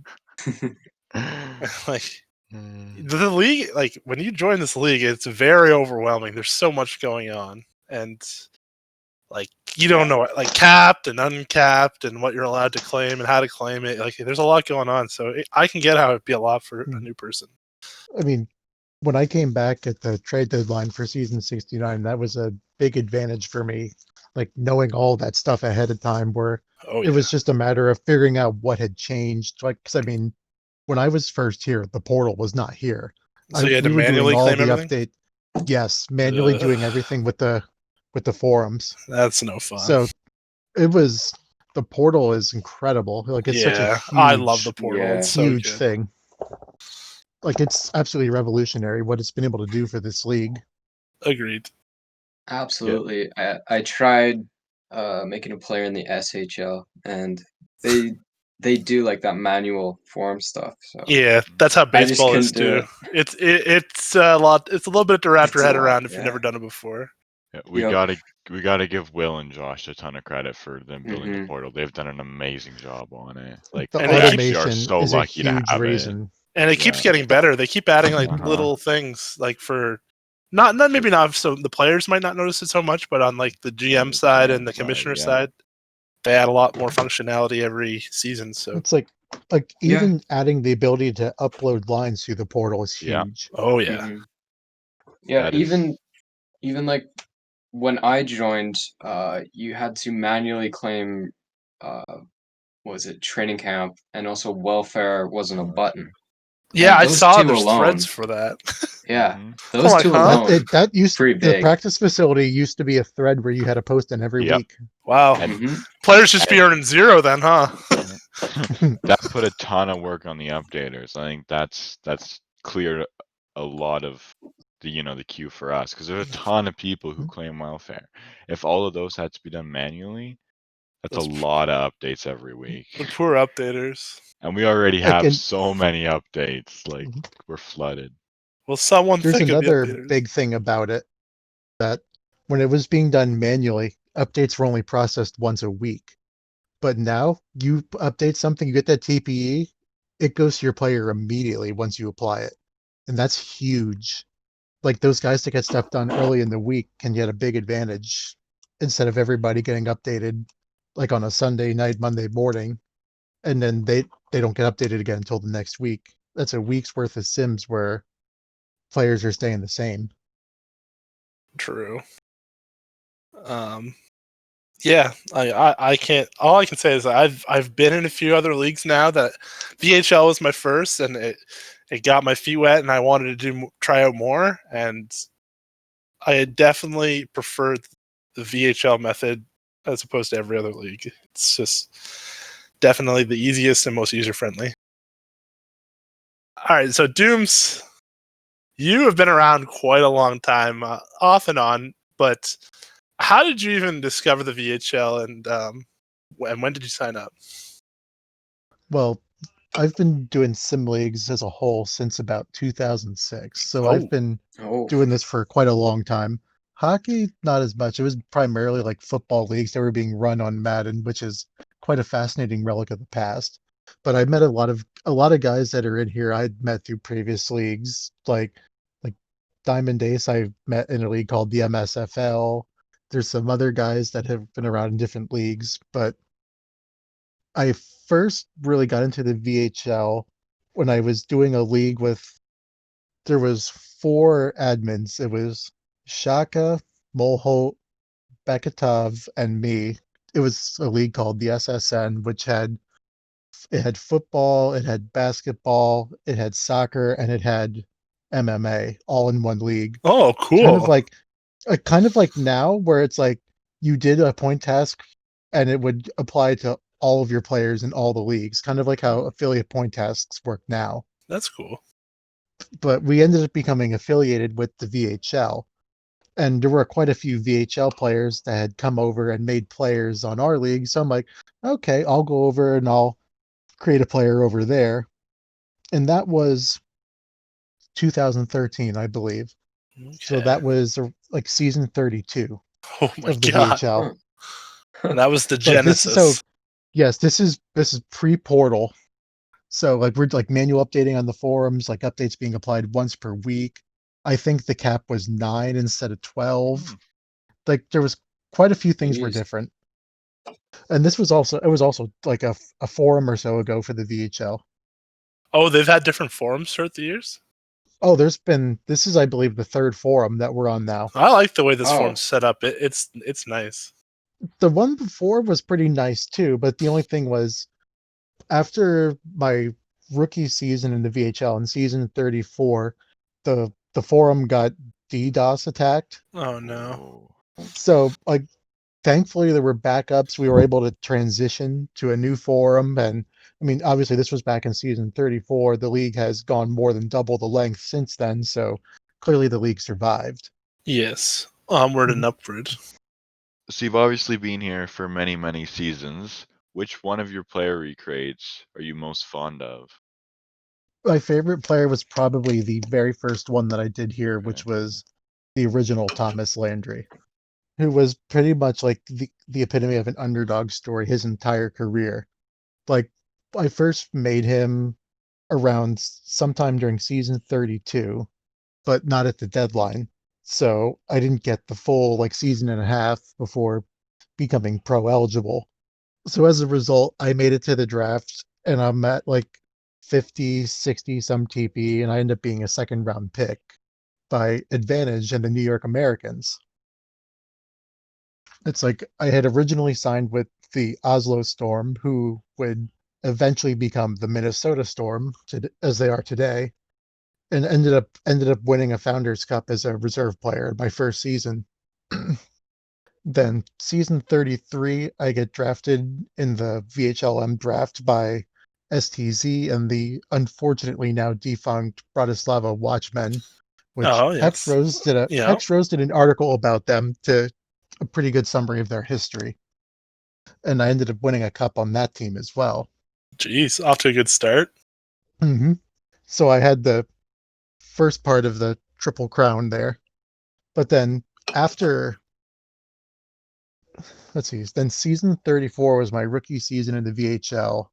Like the league, like when you join this league, it's very overwhelming. There's so much going on, and like you don't know like capped and uncapped and what you're allowed to claim and how to claim it. Like there's a lot going on, so I can get how it'd be a lot for a new person. I mean, when I came back at the trade deadline for season 69, that was a big advantage for me. Like knowing all that stuff ahead of time, where Oh it yeah, was just a matter of figuring out what had changed. Like, because I mean, when I was first here, the portal was not here. so you had to We were doing manually all claim the everything. update. Yes, manually Ugh, doing everything with the forums. that's no fun. So it was the portal is incredible. Like it's such a Yeah, I love the portal. Yeah. It's so huge good. thing. Like it's absolutely revolutionary what it's been able to do for this league. Agreed. Absolutely. I tried making a player in the SHL, and they do like that manual form stuff. So Yeah, that's how I just baseball is couldn't do too. it. It's a lot. It's a little bit to wrap It's your a head lot. around if you've Yeah. never done it before. Yeah, Yep. we gotta give Will and Josh a ton of credit for them building the Mhm. portal. They've done an amazing job on it. Like The And we it keeps- actually are automation so is a lucky to huge have it. reason. And it keeps Yeah. getting better. They keep adding like Uh-huh. little things, like for not maybe not so the players might not notice it so much, but on like the GM the side GM and the commissioner yeah. side, they add a lot more functionality every season. So It's like Yeah. even adding the ability to upload lines through the portal is Yeah. huge. oh yeah, Mhm. Yeah. That is Even like when I joined, you had to manually claim, uh, what was it, training camp, and also welfare wasn't a button. yeah. And I those saw two there's threads alone, for that. yeah, Mhm. those like, two huh? alone, That used pretty the big. practice facility used to be a thread where you had to post in every Yep. week. Wow, And Hmm. players just be and earning 0 then, huh? that put a ton of work on the updaters. I think that's cleared a lot of the queue for us because there's a ton of people who claim welfare. If all of those had to be done manually, that's a Those lot of updates every the week. poor updaters. And we already Like, have and so many updates. Like we're flooded. Will someone there's think of the another updaters? big thing about it that when it was being done manually, updates were only processed once a week. But now you update something, you get that TPE, it goes to your player immediately once you apply it. And that's huge. Like those guys that get stuff done early in the week can get a big advantage instead of everybody getting updated like on a Sunday night, Monday morning, and then they don't get updated again until the next week. That's a week's worth of sims where players are staying the same. True. Yeah, I can't. All I can say is I've been in a few other leagues now. That VHL was my first, and it got my feet wet, and I wanted to try out more. And I definitely preferred the VHL method as opposed to every other league. It's just definitely the easiest and most user-friendly. All right, so Dooms, you have been around quite a long time, off and on, but how did you even discover the VHL, and when did you sign up? Well, I've been doing sim leagues as a whole since about 2006, so Oh. I've been Oh, doing this for quite a long time. Hockey, not as much. It was primarily like football leagues that were being run on Madden, which is quite a fascinating relic of the past. But I met a lot of guys that are in here I'd met through previous leagues, like Diamond Ace I met in a league called the MSFL. There's some other guys that have been around in different leagues, but I first really got into the VHL when I was doing a league with there was four admins. It was Shaka, Molholt, Beketov, and me. It was a league called the SSN, which had football, it had basketball, it had soccer, and it had MMA all in one league. Oh, Kind of cool. like now where it's like you did a point task and it would apply to all of your players in all the leagues, kind of like how affiliate point tasks work now. That's cool. But we ended up becoming affiliated with the VHL, and there were quite a few VHL players that had come over and made players on our league. So I'm like, okay, I'll go over and I'll create a player over there. And that was 2013, I believe. So Okay. that was like season 32 Oh my of the god. VHL. And that was the Like this is so Genesis. yes, this is pre-portal. So like we're like manual updating on the forums, like updates being applied once per week. I think the cap was 9 instead of 12. Like there was quite a few things were jeez. different. And it was also like a forum or so ago for the VHL. Oh, they've had different forums throughout the years? Oh, this is I believe the third forum that we're on now. I like the way this Oh. forum's set up. It's nice. The one before was pretty nice too, but the only thing was after my rookie season in the VHL in season 34, the forum got DDoS attacked. Oh no. Oh. So like thankfully there were backups. We were able to transition to a new forum, and I mean obviously this was back in season 34. The league has gone more than double the length since then, so clearly the league survived. Yes. Onward and Mhm. upward. So you've obviously been here for many, many seasons. Which one of your player recreates are you most fond of? My favorite player was probably the very first one that I did here, Okay. which was the original Thomas Landry, who was pretty much like the epitome of an underdog story his entire career. Like I first made him around sometime during season 32, but not at the deadline. So I didn't get the full like season and a half before becoming pro eligible. So as a result, I made it to the draft and I'm at like 50, 60 some TP, and I end up being a second round pick by advantage in the New York Americans. It's like I had originally signed with the Oslo Storm, who would eventually become the Minnesota Storm as they are today, and ended up winning a Founders Cup as a reserve player in my first season. Then season 33, I get drafted in the VHLM draft by STZ and the unfortunately now defunct Bratislava Watchmen, which Oh yes. Yeah. Hex Rose did an article about them to a pretty good summary of their history. And I ended up winning a cup on that team as well. Jeez, off to a good start. hmm So I had the first part of the Triple Crown there. But then after let's see, then season 34 was my rookie season in the VHL,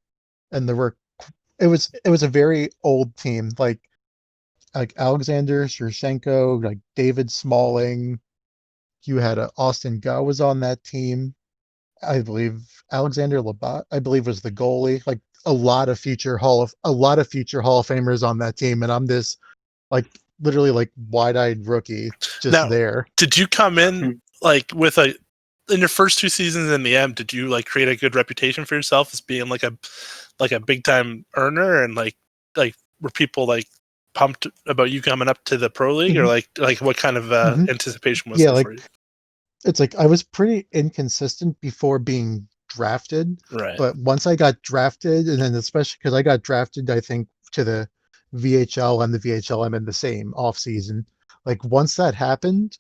and it was a very old team, like Alexander Shirshenko, like David Smalling. You had Austin Gow was on that team. I believe Alexander Labat, I believe, was the goalie. Like a lot of future Hall of Famers on that team, and I'm this like literally like wide-eyed rookie just Now, there. did you come in like in your first two seasons in the M? Did you like create a good reputation for yourself as being like a big time earner, and like were people like pumped about you coming up to the pro league, or Mhm, like what kind of mhm. anticipation was Yeah, there like for you? it's like I was pretty inconsistent before being drafted. Right. But once I got drafted, and then especially because I got drafted, I think to the VHL and the VHLM in the same off season. Like once that happened,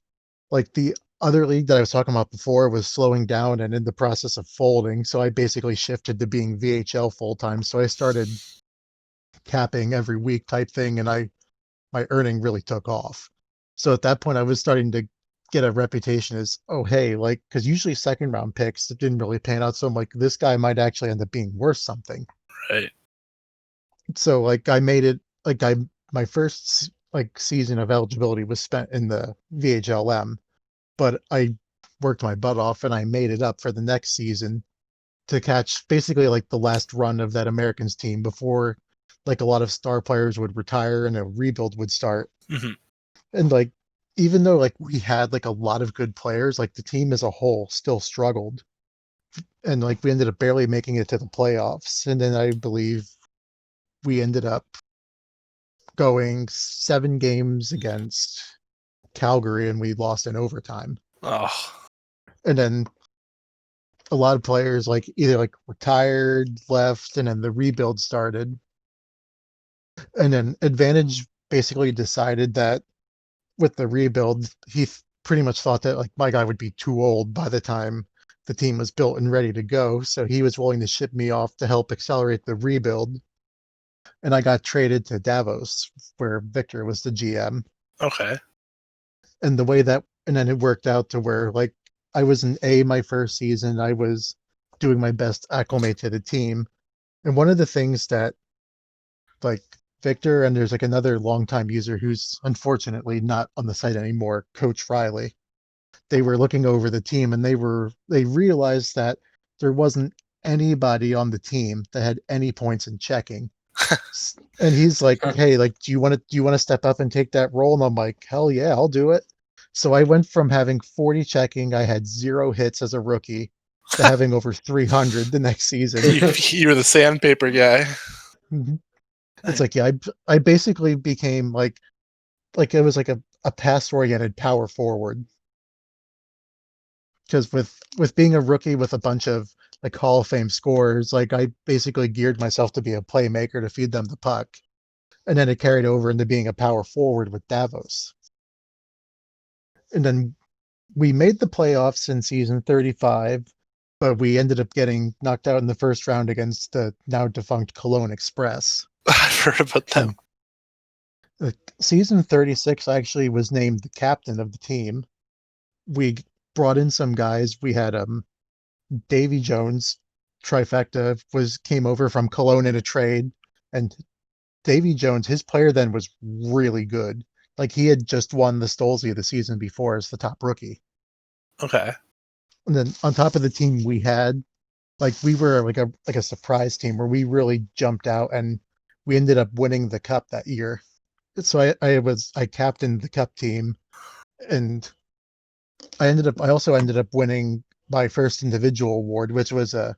like the other league that I was talking about before was slowing down and in the process of folding. So I basically shifted to being VHL full time. So I started capping every week type thing, and my earning really took off. So at that point, I was starting to get a reputation as, oh, hey, like, because usually second round picks it didn't really pan out. So I'm like, this guy might actually end up being worth something. Right. So like, I made it like my first like season of eligibility was spent in the VHLM, but I worked my butt off and I made it up for the next season to catch basically like the last run of that Americans team before like a lot of star players would retire and a rebuild would start. Hmm. And like even though like we had like a lot of good players, like the team as a whole still struggled. And like we ended up barely making it to the playoffs. And then I believe we ended up going 7 games against Calgary and we lost in overtime. Oh. And then a lot of players like either like retired, left, and then the rebuild started. And then Advantage basically decided that with the rebuild, he pretty much thought that like my guy would be too old by the time the team was built and ready to go. So he was willing to ship me off to help accelerate the rebuild. And I got traded to Davos, where Victor was the GM. Okay. And the way that, and then it worked out to where like I was an A my first season. I was doing my best to acclimate to the team. And one of the things that like Victor and there's like another longtime user who's unfortunately not on the site anymore, Coach Riley. They were looking over the team and they realized that there wasn't anybody on the team that had any points in checking. And he's like, "Hey, like, do you want to step up and take that role?" And I'm like, "Hell yeah, I'll do it." So I went from having 40 checking, I had 0 hits as a rookie, to having over 300 the next season. You were the sandpaper guy. Mhm. It's like, yeah, I basically became like it was like a pass-oriented power forward. Because with being a rookie with a bunch of like Hall of Fame scorers, like I basically geared myself to be a playmaker to feed them the puck. And then it carried over into being a power forward with Davos. And then we made the playoffs in season 35, but we ended up getting knocked out in the first round against the now defunct Cologne Express. I've heard about them. Season 36 actually was named the captain of the team. We brought in some guys. We had Davy Jones, trifecta, came over from Cologne in a trade, and Davy Jones, his player then was really good. Like he had just won the Stolzy the season before as the top rookie. Okay. And then on top of the team we had, like we were like a surprise team where we really jumped out and we ended up winning the cup that year. So I captained the cup team, and I also ended up winning my first individual award, which was a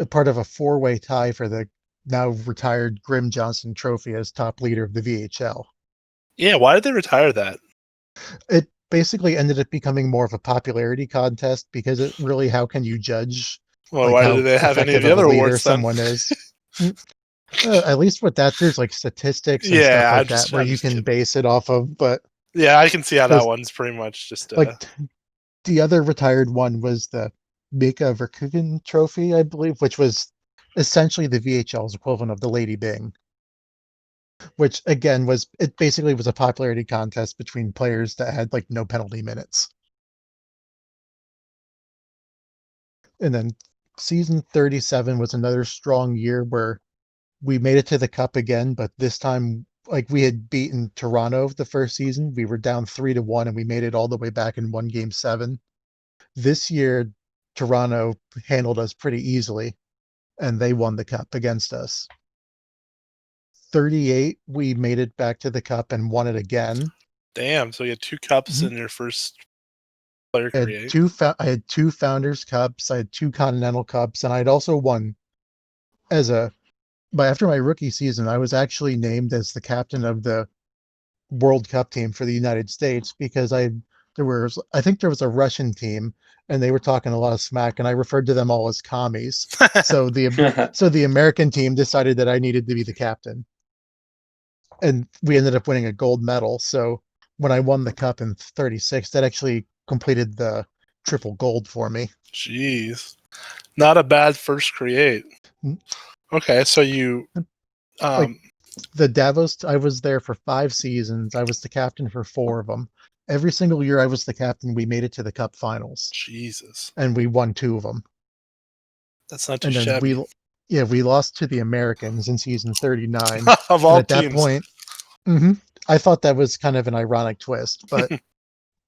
part of a 4-way tie for the now retired Grim Johnson Trophy as top leader of the VHL. Yeah, why did they retire that? It basically ended up becoming more of a popularity contest because it really, how can you judge Well, like why how do they have any of effective the of a other leader awards then? someone is? At least with that, there's like statistics and Yeah, stuff I'm like just- that where I'm you just can kidding. base it off of. But Yeah, I can see how that because one's pretty much just like the other retired one was the Mika Verkugen Trophy, I believe, which was essentially the VHL's equivalent of the Lady Bing, which again it basically was a popularity contest between players that had like no penalty minutes. And then season 37 was another strong year where we made it to the cup again, but this time like we had beaten Toronto the first season. We were down 3-1 and we made it all the way back and won game 7. This year Toronto handled us pretty easily and they won the cup against us. 38, we made it back to the cup and won it again. damn. So you had 2 cups in your first player career. I had 2 Founders Cups, I had 2 Continental Cups, and I'd also won but after my rookie season, I was actually named as the captain of the World Cup team for the United States because I I think there was a Russian team, and they were talking a lot of smack, and I referred to them all as commies. So the American team decided that I needed to be the captain, and we ended up winning a gold medal. So when I won the cup in '36, that actually completed the triple gold for me. Jeez, not a bad first create. Mm. Okay, so you, Like the Davos, I was there for 5 seasons. I was the captain for 4 of them. Every single year I was the captain, we made it to the cup finals, Jesus, and we won 2 of them. that's not too And then shabby. we lost to the Americans in season 39. Of And all at that teams. point, I thought that was kind of an ironic twist. But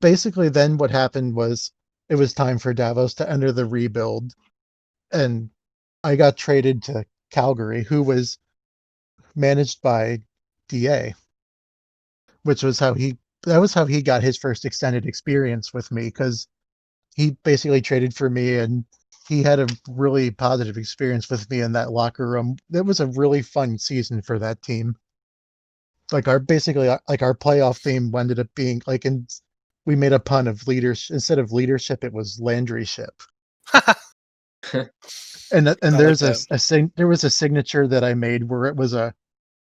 basically, then what happened was it was time for Davos to enter the rebuild, and I got traded to Calgary, who was managed by DA, which was how he got his first extended experience with me, because he basically traded for me, and he had a really positive experience with me in that locker room. That was a really fun season for that team. Like our playoff theme ended up being like, we made a pun of leadership. Instead of leadership, it was Landryship. And I there's like that. there was a signature that I made where it was a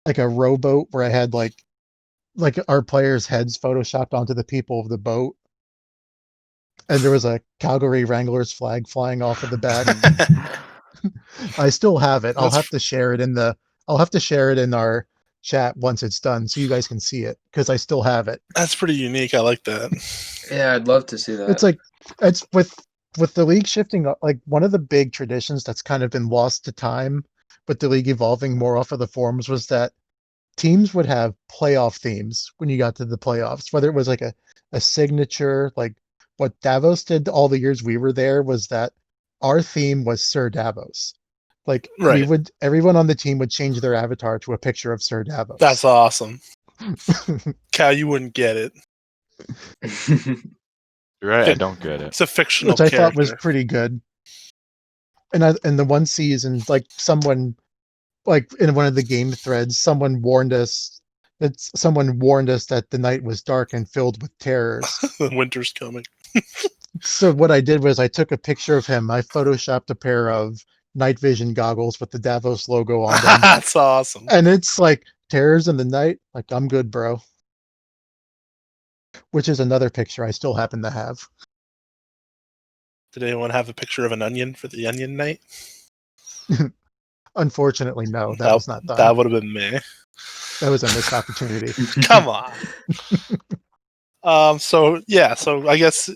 rowboat where I had like our players' heads photoshopped onto the people of the boat, and there was a Calgary Wranglers flag flying off of the back. I still have it. That's I'll have to share it in our chat once it's done so you guys can see it, because I still have it. that's pretty unique. I like that. Yeah, I'd love to see that. It's like it's with the league shifting, like one of the big traditions that's kind of been lost to time, with the league evolving more off of the forums, was that teams would have playoff themes when you got to the playoffs, whether it was like a signature, like what Davos did all the years we were there was that our theme was Sir Davos. Like Right. everyone on the team would change their avatar to a picture of Sir Davos. That's awesome. Cal, you wouldn't get it. You're right, I don't get it. It's a fictional Which I character. thought was pretty good. And in the one season, like someone, like in one of the game threads, someone warned us that the night was dark and filled with terrors. Winter's coming. So what I did was I took a picture of him. I photoshopped a pair of night vision goggles with the Davos logo on them. That's awesome. And it's like terrors in the night. Like, I'm good, bro. Which is another picture I still happen to have. Did anyone have a picture of an onion for the onion night? Unfortunately, no, that was not done. That would have been me. That was a missed opportunity. Come on. So I guess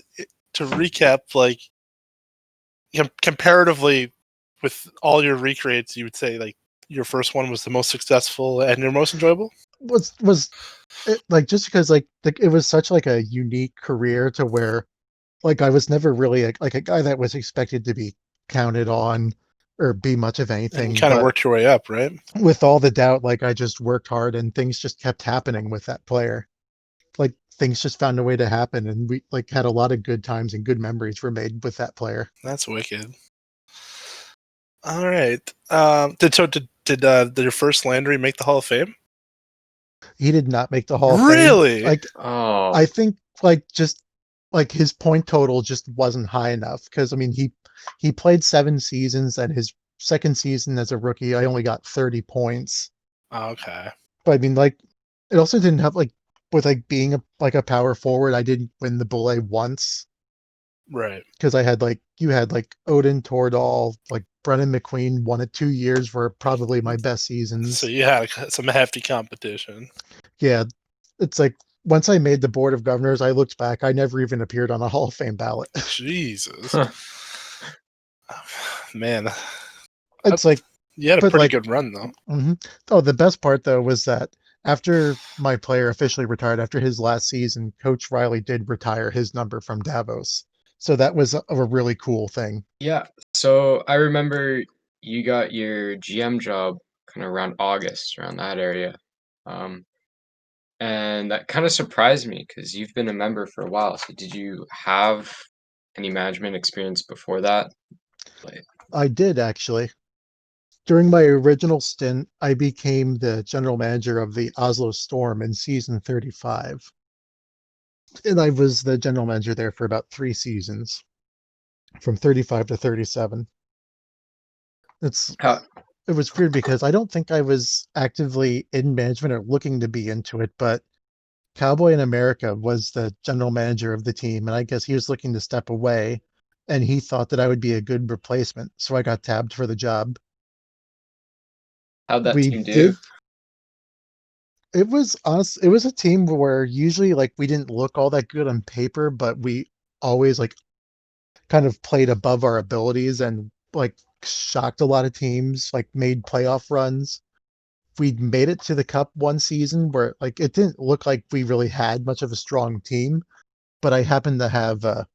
to recap, like comparatively with all your recreates, you would say like your first one was the most successful and your most enjoyable? Was it, like, just because like it was such like a unique career to where like I was never really like a guy that was expected to be counted on or be much of And anything. you kind of But worked your way up, right? with all the doubt, like I just worked hard and things just kept happening with that player. Like things just found a way to happen, and we like had a lot of good times and good memories were made with that player. That's wicked. All right. Did your first Landry make the Hall of Fame? He did not make the Hall of Fame. Really? Like, Oh, I think like just like his point total just wasn't high enough, because I mean he played 7 seasons, and his second season as a rookie I only got 30 points. Okay. But I mean, like, it also didn't have like, with like being a power forward, I didn't win the Bulle once, Right. because you had like Odin Tordal, like Brennan McQueen won it 2 years, were probably my best seasons. So you had some hefty competition. Yeah, it's like once I made the board of governors, I looked back, I never even appeared on a Hall of Fame ballot. Jesus. Man. It's like, You had a but pretty like, good run though. Oh, the best part though was that after my player officially retired after his last season, Coach Riley did retire his number from Davos. So that was a really cool thing. yeah. So I remember you got your GM job kind of around August, around that area. And that kind of surprised me because you've been a member for a while. So did you have any management experience before that? Like, I did actually. During my original stint, I became the general manager of the Oslo Storm in season 35. And I was the general manager there for about 3 seasons, from 35 to 37. It's How it was weird because I don't think I was actively in management or looking to be into it, but Cowboy in America was the general manager of the team, and I guess he was looking to step away, and he thought that I would be a good replacement, so I got tabbed for the job. how'd that We team do? did. It was us. It was a team where usually like we didn't look all that good on paper, but we always like kind of played above our abilities and like shocked a lot of teams, like made playoff runs. We made it to the cup one season where like it didn't look like we really had much of a strong team, but I happened to have a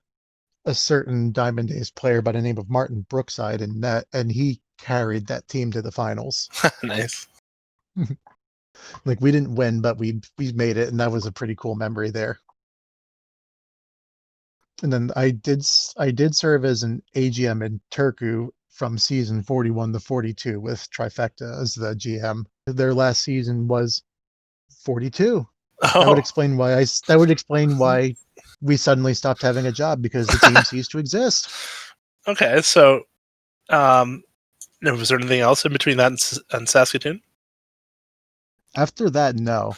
certain Diamond Days player by the name of Martin Brookside in net, and he carried that team to the finals. Nice. Like we didn't win, but we made it, and that was a pretty cool memory there. And then I did serve as an AGM in Turku from season 41 to 42 with Trifecta as the GM. Their last season was 42. That would Oh, explain why that would explain why we suddenly stopped having a job because the team ceased to exist. okay. So, was there anything else in between that and Saskatoon? After that, no.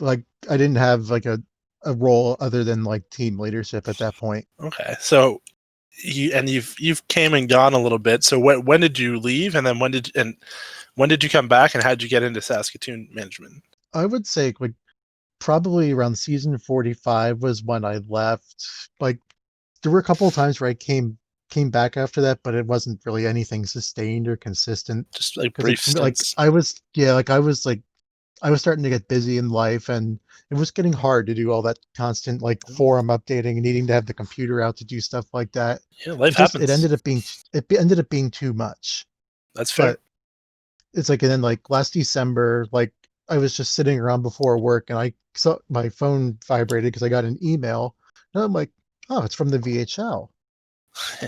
Like I didn't have like a role other than like team leadership at that point. Okay. So, you've came and gone a little bit. So, when did you leave, and then when did you come back, and how did you get into Saskatoon management? I would say like probably around season 45 was when I left. Like there were a couple of times where I came back after that, but it wasn't really anything sustained or consistent. Just like Because brief like stints. I was I was starting to get busy in life, and it was getting hard to do all that constant like forum updating and needing to have the computer out to do stuff like that. Yeah, life It happens. ended up being too much. That's fair. But it's like, and then like last December, like I was just sitting around before work and I saw my phone vibrated because I got an email, and I'm like, oh, it's from the VHL.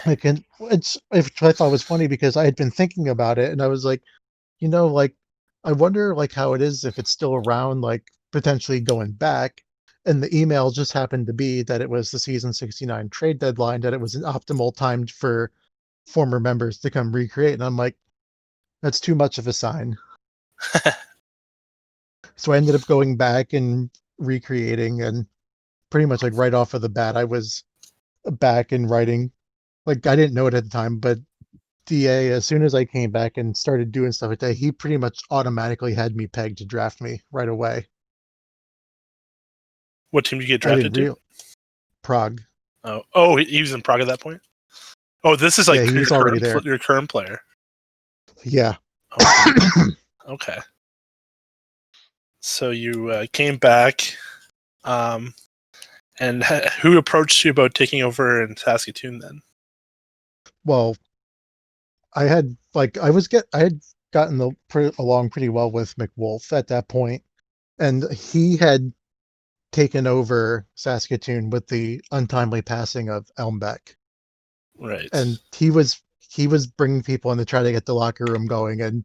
Like, and which I thought was funny because I had been thinking about it, and I was like, like I wonder like how it is if it's still around, like potentially going back. And the email just happened to be that it was the season 69 trade deadline, that it was an optimal time for former members to come recreate. And I'm like, that's too much of a sign. So I ended up going back and recreating, and pretty much like right off of the bat, I was back and writing. Like I didn't know it at the time, but DA, as soon as I came back and started doing stuff like that, he pretty much automatically had me pegged to draft me right away. What team did you get I didn't drafted to? real Prague. Oh, he was in Prague at that point. Oh, this is Yeah, like he your was already there. your current player. Yeah. Oh, okay. So you came back, and who approached you about taking over in Saskatoon then? Well, I had gotten along pretty well with McWolf at that point, and he had taken over Saskatoon with the untimely passing of Elmbeck, Right. and he was bringing people in to try to get the locker room going, and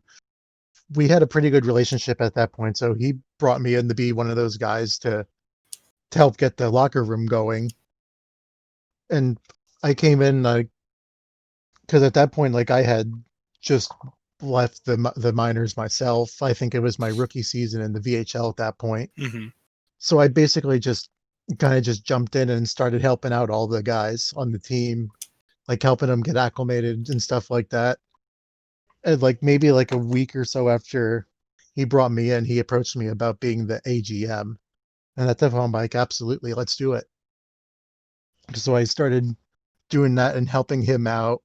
we had a pretty good relationship at that point. So he brought me in to be one of those guys to help get the locker room going, and I came in because at that point, like I had just left the minors myself. I think it was my rookie season in the VHL at that point. Mm-hmm. So I basically just kind of just jumped in and started helping out all the guys on the team, like helping them get acclimated and stuff like that. And like maybe like a week or so after he brought me in, he approached me about being the AGM. And at that point, I'm like, absolutely, let's do it. So I started doing that and helping him out.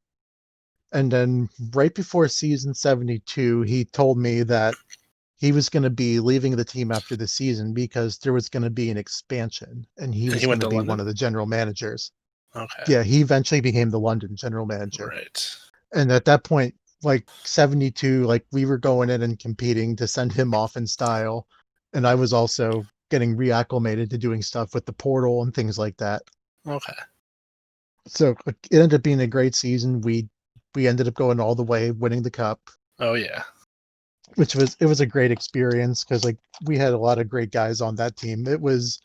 And then right before season 72, he told me that he was going to be leaving the team after the season because there was going to be an expansion and he And he was going went to to be one London? of the general managers. Okay. Yeah, he eventually became the London general manager. Right. And at that point, like 72, like we were going in and competing to send him off in style. And I was also getting reacclimated to doing stuff with the portal and things like that. Okay. So it ended up being a great season. We ended up going all the way, winning the cup, Oh yeah. which was a great experience because like we had a lot of great guys on that team. It was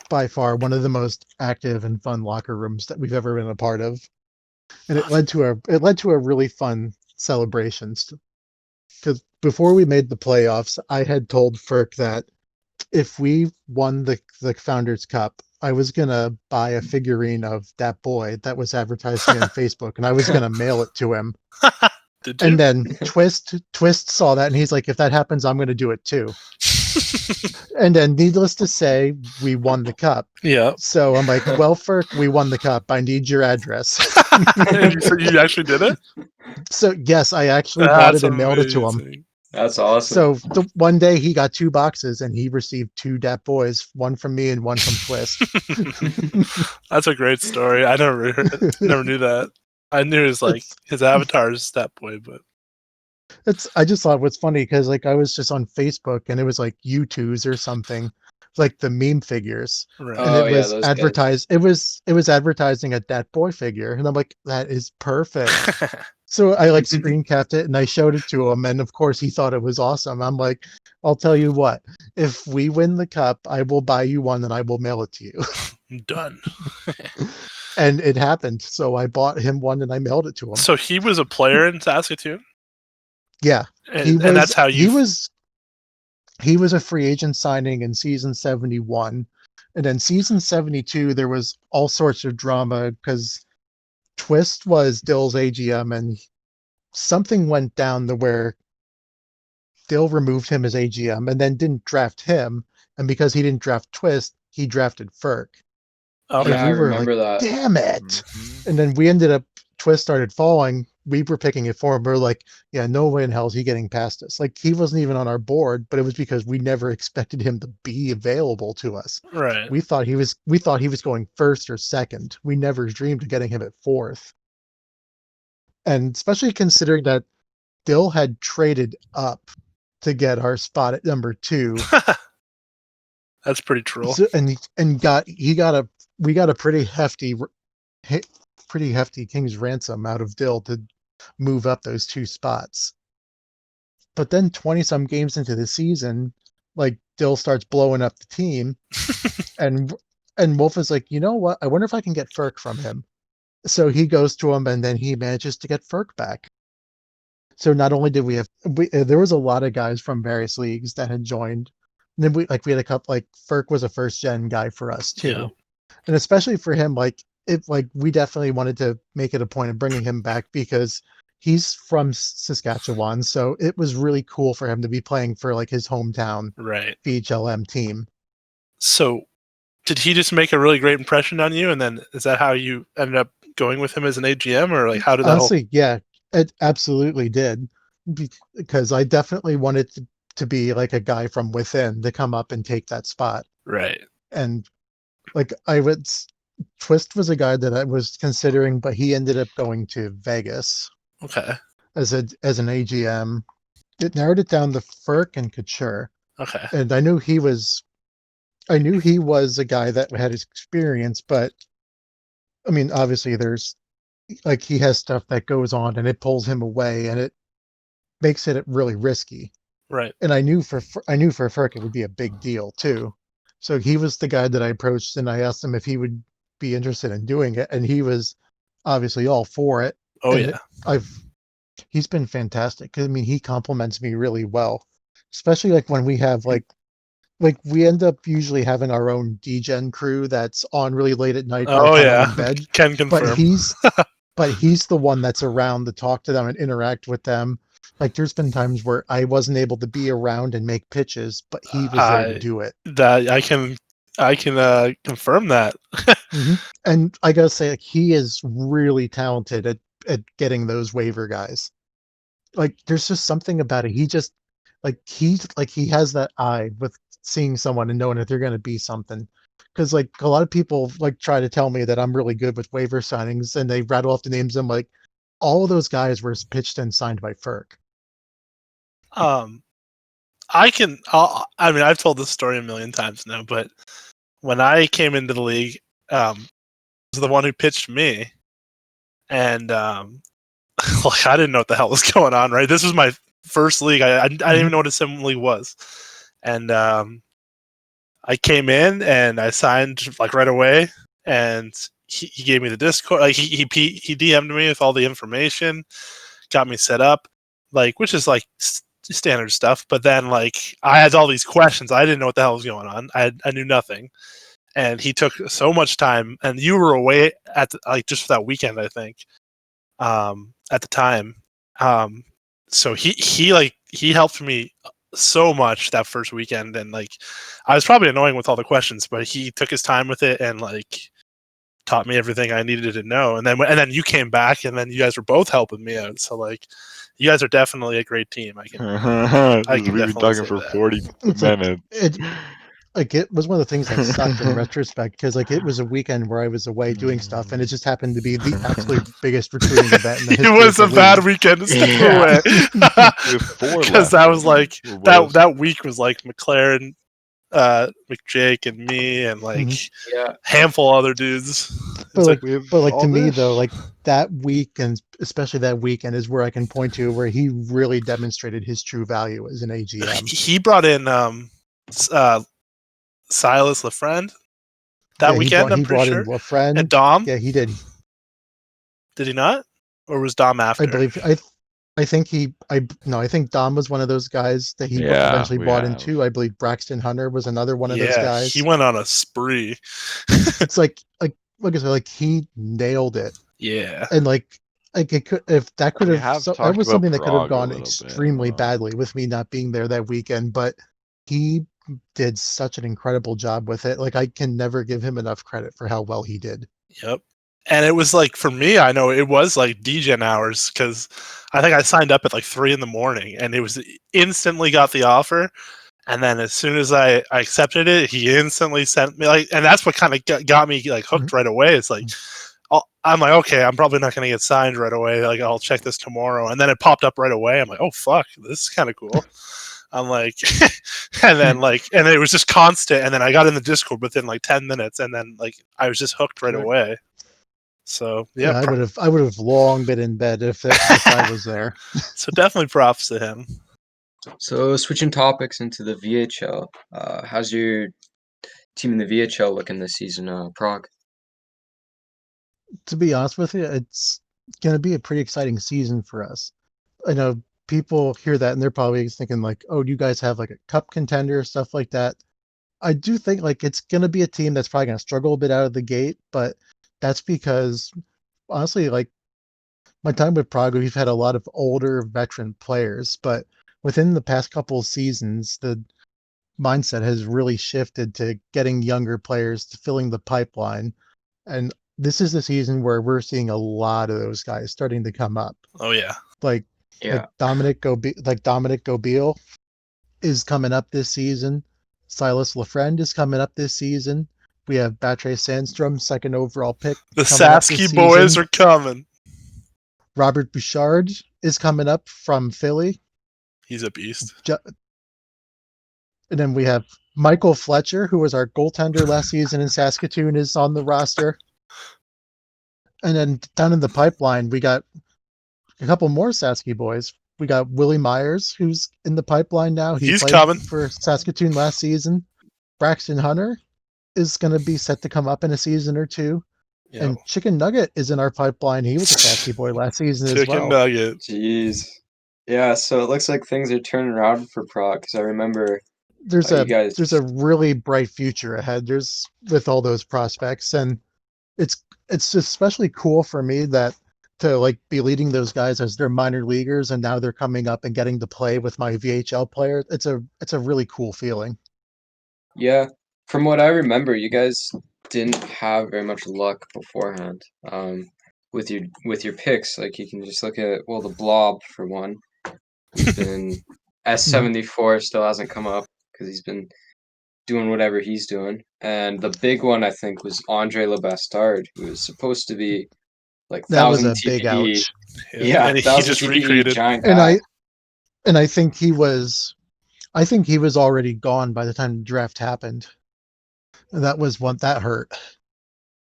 by far one of the most active and fun locker rooms that we've ever been a part of, and it led to a really fun celebrations. Because before we made the playoffs, I had told Ferk that if we won the Founders Cup, I was gonna buy a figurine of that boy that was advertising on Facebook, and I was gonna mail it to him. Did you? And then Twist saw that, and he's like, "If that happens, I'm gonna do it too." And then, needless to say, we won the cup. Yeah. So I'm like, "Well, Ferk, we won the cup. I need your address." And you said you actually did it? So yes, I actually bought That's it and mailed it to him. amazing. That's awesome. So one day he got 2 boxes, and he received 2 Dat Boys, one from me and one from Twist. That's a great story. I never knew that. I knew it was like his avatar is that boy, but I just thought it was funny because like I was just on Facebook and it was like U2s or something, like the meme figures, right. and Oh, it yeah, was those guys. advertised. It was advertising a Dat Boy figure, and I'm like, that is perfect. So I like screen capped it and I showed it to him, and of course he thought it was awesome. I'm like, I'll tell you what, if we win the cup, I will buy you one and I will mail it to you. Done. And it happened. So I bought him one and I mailed it to him. So he was a player in Saskatoon? Yeah. And that's how you he was a free agent signing in season 71. And then season 72, there was all sorts of drama because Twist was Dill's AGM and something went down to where Dill removed him as AGM and then didn't draft him. And because he didn't draft Twist, he drafted Ferk. Okay. Yeah, I we were remember like, that. damn it. Mhm. And then we ended up, Twist started falling. We were picking it for him. We are like, yeah, no way in hell is he getting past us. Like, he wasn't even on our board, but it was because we never expected him to be available to us. Right. We thought he was going first or second. We never dreamed of getting him at fourth. And especially considering that Dill had traded up to get our spot at number 2. That's pretty troll. So, we got a pretty hefty king's ransom out of Dill to move up those 2 spots. But then 20 some games into the season, like Dill starts blowing up the team, and Wolf is like, you know what? I wonder if I can get Ferk from him. So he goes to him, and then he manages to get Ferk back. So not only did there was a lot of guys from various leagues that had joined. And then we had a couple, like Ferk was a first gen guy for us too. Yeah. And especially for him, we definitely wanted to make it a point of bringing him back because he's from Saskatchewan. So it was really cool for him to be playing for like his hometown Right. VHLM team. So did he just make a really great impression on you? And then is that how you ended up going with him as an AGM, or like how did that Honestly, yeah, it absolutely did. Because I definitely wanted to be like a guy from within to come up and take that spot. Right. And like Twist was a guy that I was considering, but he ended up going to Vegas Okay. as an AGM. It narrowed it down to Ferk and Couture. Okay. And I knew he was a guy that had experience, but I mean, obviously there's like he has stuff that goes on and it pulls him away and it makes it really risky. Right. And I knew for Ferk it would be a big deal too. So he was the guy that I approached and I asked him if he would be interested in doing it, and he was obviously all for it. Oh And yeah. He's been fantastic. I mean, he compliments me really well, especially like when we have like we end up usually having our own DGen crew that's on really late at night by the Oh time I'm yeah. in bed. Can confirm. But he's the one that's around to talk to them and interact with them. Like there's been times where I wasn't able to be around and make pitches, but he was there to do it. That I can confirm that. Mm-hmm. And I gotta say, like, he is really talented at getting those waiver guys. Like there's just something about it. He just he has that eye with seeing someone and knowing that they're gonna be something. Because like a lot of people like try to tell me that I'm really good with waiver signings, and they rattle off the names. I'm like, all of those guys were pitched and signed by Ferk. I've told this story a million times now, but when I came into the league, was the one who pitched me, and like I didn't know what the hell was going on. Right, this was my first league. I didn't even know what a sim league was, and I came in and I signed like right away, and he gave me the Discord. Like he DM'd me with all the information, got me set up, like which is like standard stuff. But then like I had all these questions. I didn't know what the hell was going on. I knew nothing, and he took so much time. And you were away at like just for that weekend, I think, at the time. So he helped me so much that first weekend, and like I was probably annoying with all the questions, but he took his time with it and like taught me everything I needed to know. And then you came back, and then you guys were both helping me out. So like you guys are definitely a great team. I can We've been definitely talking say for that. 40 It's like minutes. it was one of the things that sucked in retrospect, because like it was a weekend where I was away doing stuff, and it just happened to be the absolute biggest recruiting event in the It history was of a the bad league. weekend to step Yeah. away With 4 because left, that was like or what else? that week was like McLaren, McJake, and me, and like Yeah. handful of other dudes. But It's like, We have but like all to me this? though, like that week, and especially that weekend, is where I can point to where he really demonstrated his true value as an AGM. he brought in Silas LaFriend that Yeah, weekend. I'm he pretty brought sure. in LaFriend. And Dom, Yeah, he did. did he not? Or was Dom after? I believe I think Dom was one of those guys that he Yeah, eventually we bought have. into. I believe Braxton Hunter was another one of those Yeah, guys. he went on a spree. It's like I said, like he nailed it, Yeah. and like it could, if that could We have, have so that talked was about something that could have Prague a gone little bit. extremely badly with me not being there that weekend, but he did such an incredible job with it. Like I can never give him enough credit for how well he did. Yep. And it was like, for me, I know it was like DGen hours, because I think I signed up at like 3 a.m, and it was instantly got the offer. And then as soon as I accepted it, he instantly sent me like, and that's what kind of got me like hooked right away. It's like, I'm like, okay, I'm probably not going to get signed right away. Like, I'll check this tomorrow. And then it popped up right away. I'm like, oh, fuck, this is kind of cool. I'm like, and then like, and it was just constant. And then I got in the Discord within like 10 minutes. And then like, I was just hooked right away. So yeah, I would have long been in bed if I was there. So definitely props to him. So switching topics into the VHL, how's your team in the VHL looking this season, Prague? To be honest with you, it's going to be a pretty exciting season for us. I know people hear that and they're probably thinking like, oh, do you guys have like a cup contender, stuff like that. I do think like it's going to be a team that's probably going to struggle a bit out of the gate, but that's because honestly, like my time with Prague, we've had a lot of older veteran players, but within the past couple of seasons, the mindset has really shifted to getting younger players to filling the pipeline. And this is the season where we're seeing a lot of those guys starting to come up. Oh yeah. Like Dominic Gobeil is coming up this season. Silas LaFriend is coming up this season. We have Batre Sandstrom, second overall pick. The Sasky boys are coming. Robert Bouchard is coming up from Philly. He's a beast. And then we have Michael Fletcher, who was our goaltender last season in Saskatoon, is on the roster. And then down in the pipeline, we got a couple more Sasky boys. We got Willie Myers, who's in the pipeline now. He's played coming for Saskatoon last season. Braxton Hunter is going to be set to come up in a season or two. Yep. And Chicken Nugget is in our pipeline. He was a Sasky boy last season as well. Chicken Nugget. Jeez. Yeah, so it looks like things are turning around for Prague, because I remember there's a really bright future ahead. There's with all those prospects, and it's especially cool for me that to like be leading those guys as they're minor leaguers, and now they're coming up and getting to play with my VHL players. It's a really cool feeling. Yeah, from what I remember, you guys didn't have very much luck beforehand with your picks. Like you can just look at the Blob for one. He's been S74 still hasn't come up because he's been doing whatever he's doing. And the big one I think was Andre Lebastard, who was supposed to be like that was 1,000 a big TPE. ouch. Yeah, and he 1,000 just TPE recreated. giant guy. And I think he was already gone by the time the draft happened. And that was one that hurt.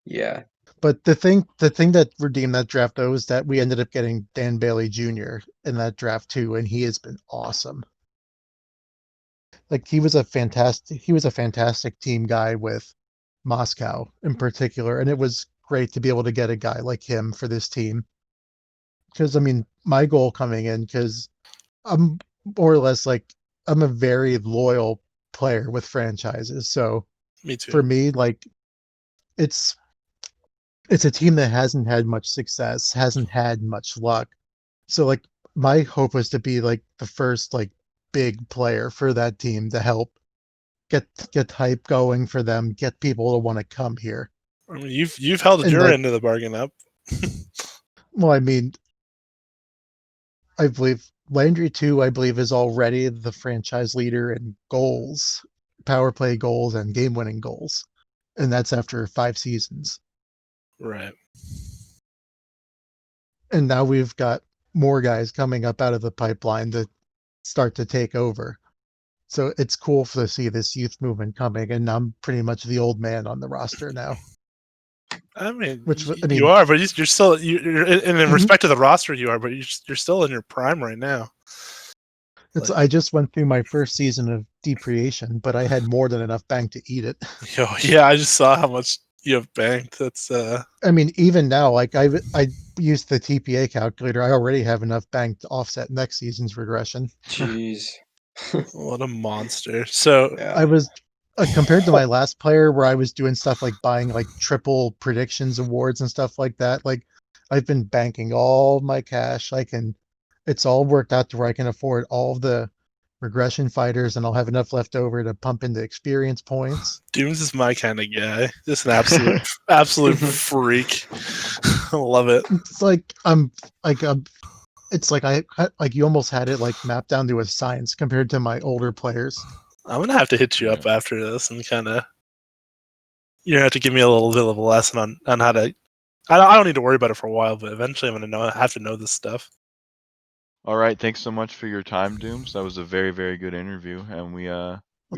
Yeah. But the thing that redeemed that draft though is that we ended up getting Dan Bailey Jr. in that draft too, and he has been awesome. like he was a fantastic team guy with Moscow in particular, and it was great to be able to get a guy like him for this team. Because I mean, my goal coming in, because I'm more or less like I'm a very loyal player with franchises, so Me too. for me, like it's it's a team that hasn't had much success, hasn't had much luck. So like my hope was to be like the first like big player for that team to help get hype going for them, get people to want to come here. I mean, you've held And your like, end of the bargain up. well, I mean, I believe Landry too, I believe is already the franchise leader in goals, power play goals and game winning goals. And that's after 5 seasons. Right. And now we've got more guys coming up out of the pipeline to start to take over. So it's cool to see this youth movement coming, and I'm pretty much the old man on the roster now. I mean, Which I you mean, are, but you're still you're in Mhm. respect to the roster you are, but you're still in your prime right now. it's Like, I just went through my first season of depreciation, but I had more than enough bank to eat it. yo, yeah, I just saw how much you have banked. That's I mean, even now, like I used the TPA calculator. I already have enough bank to offset next season's regression. Jeez. what a monster. So Yeah. I was compared to my last player where I was doing stuff like buying like triple predictions awards and stuff like that. Like I've been banking all my cash. It's all worked out to where I can afford all of the regression fighters and I'll have enough left over to pump into experience points. Dooms is my kind of guy. Just an absolute freak. I love it. It's like it's like like you almost had it like mapped down to a science compared to my older players. I'm gonna have to hit you up after this and kind of you're gonna have to give me a little bit of a lesson on how to. I don't need to worry about it for a while, but eventually I'm gonna have to know this stuff. All right, thanks so much for your time, Dooms. That was a very, very good interview, and we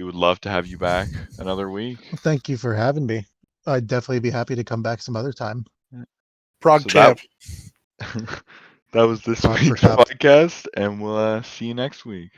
would love to have you back another week. Well, thank you for having me. I'd definitely be happy to come back some other time. Prague So champ. that was this Talk for week's cup. podcast, and we'll see you next week.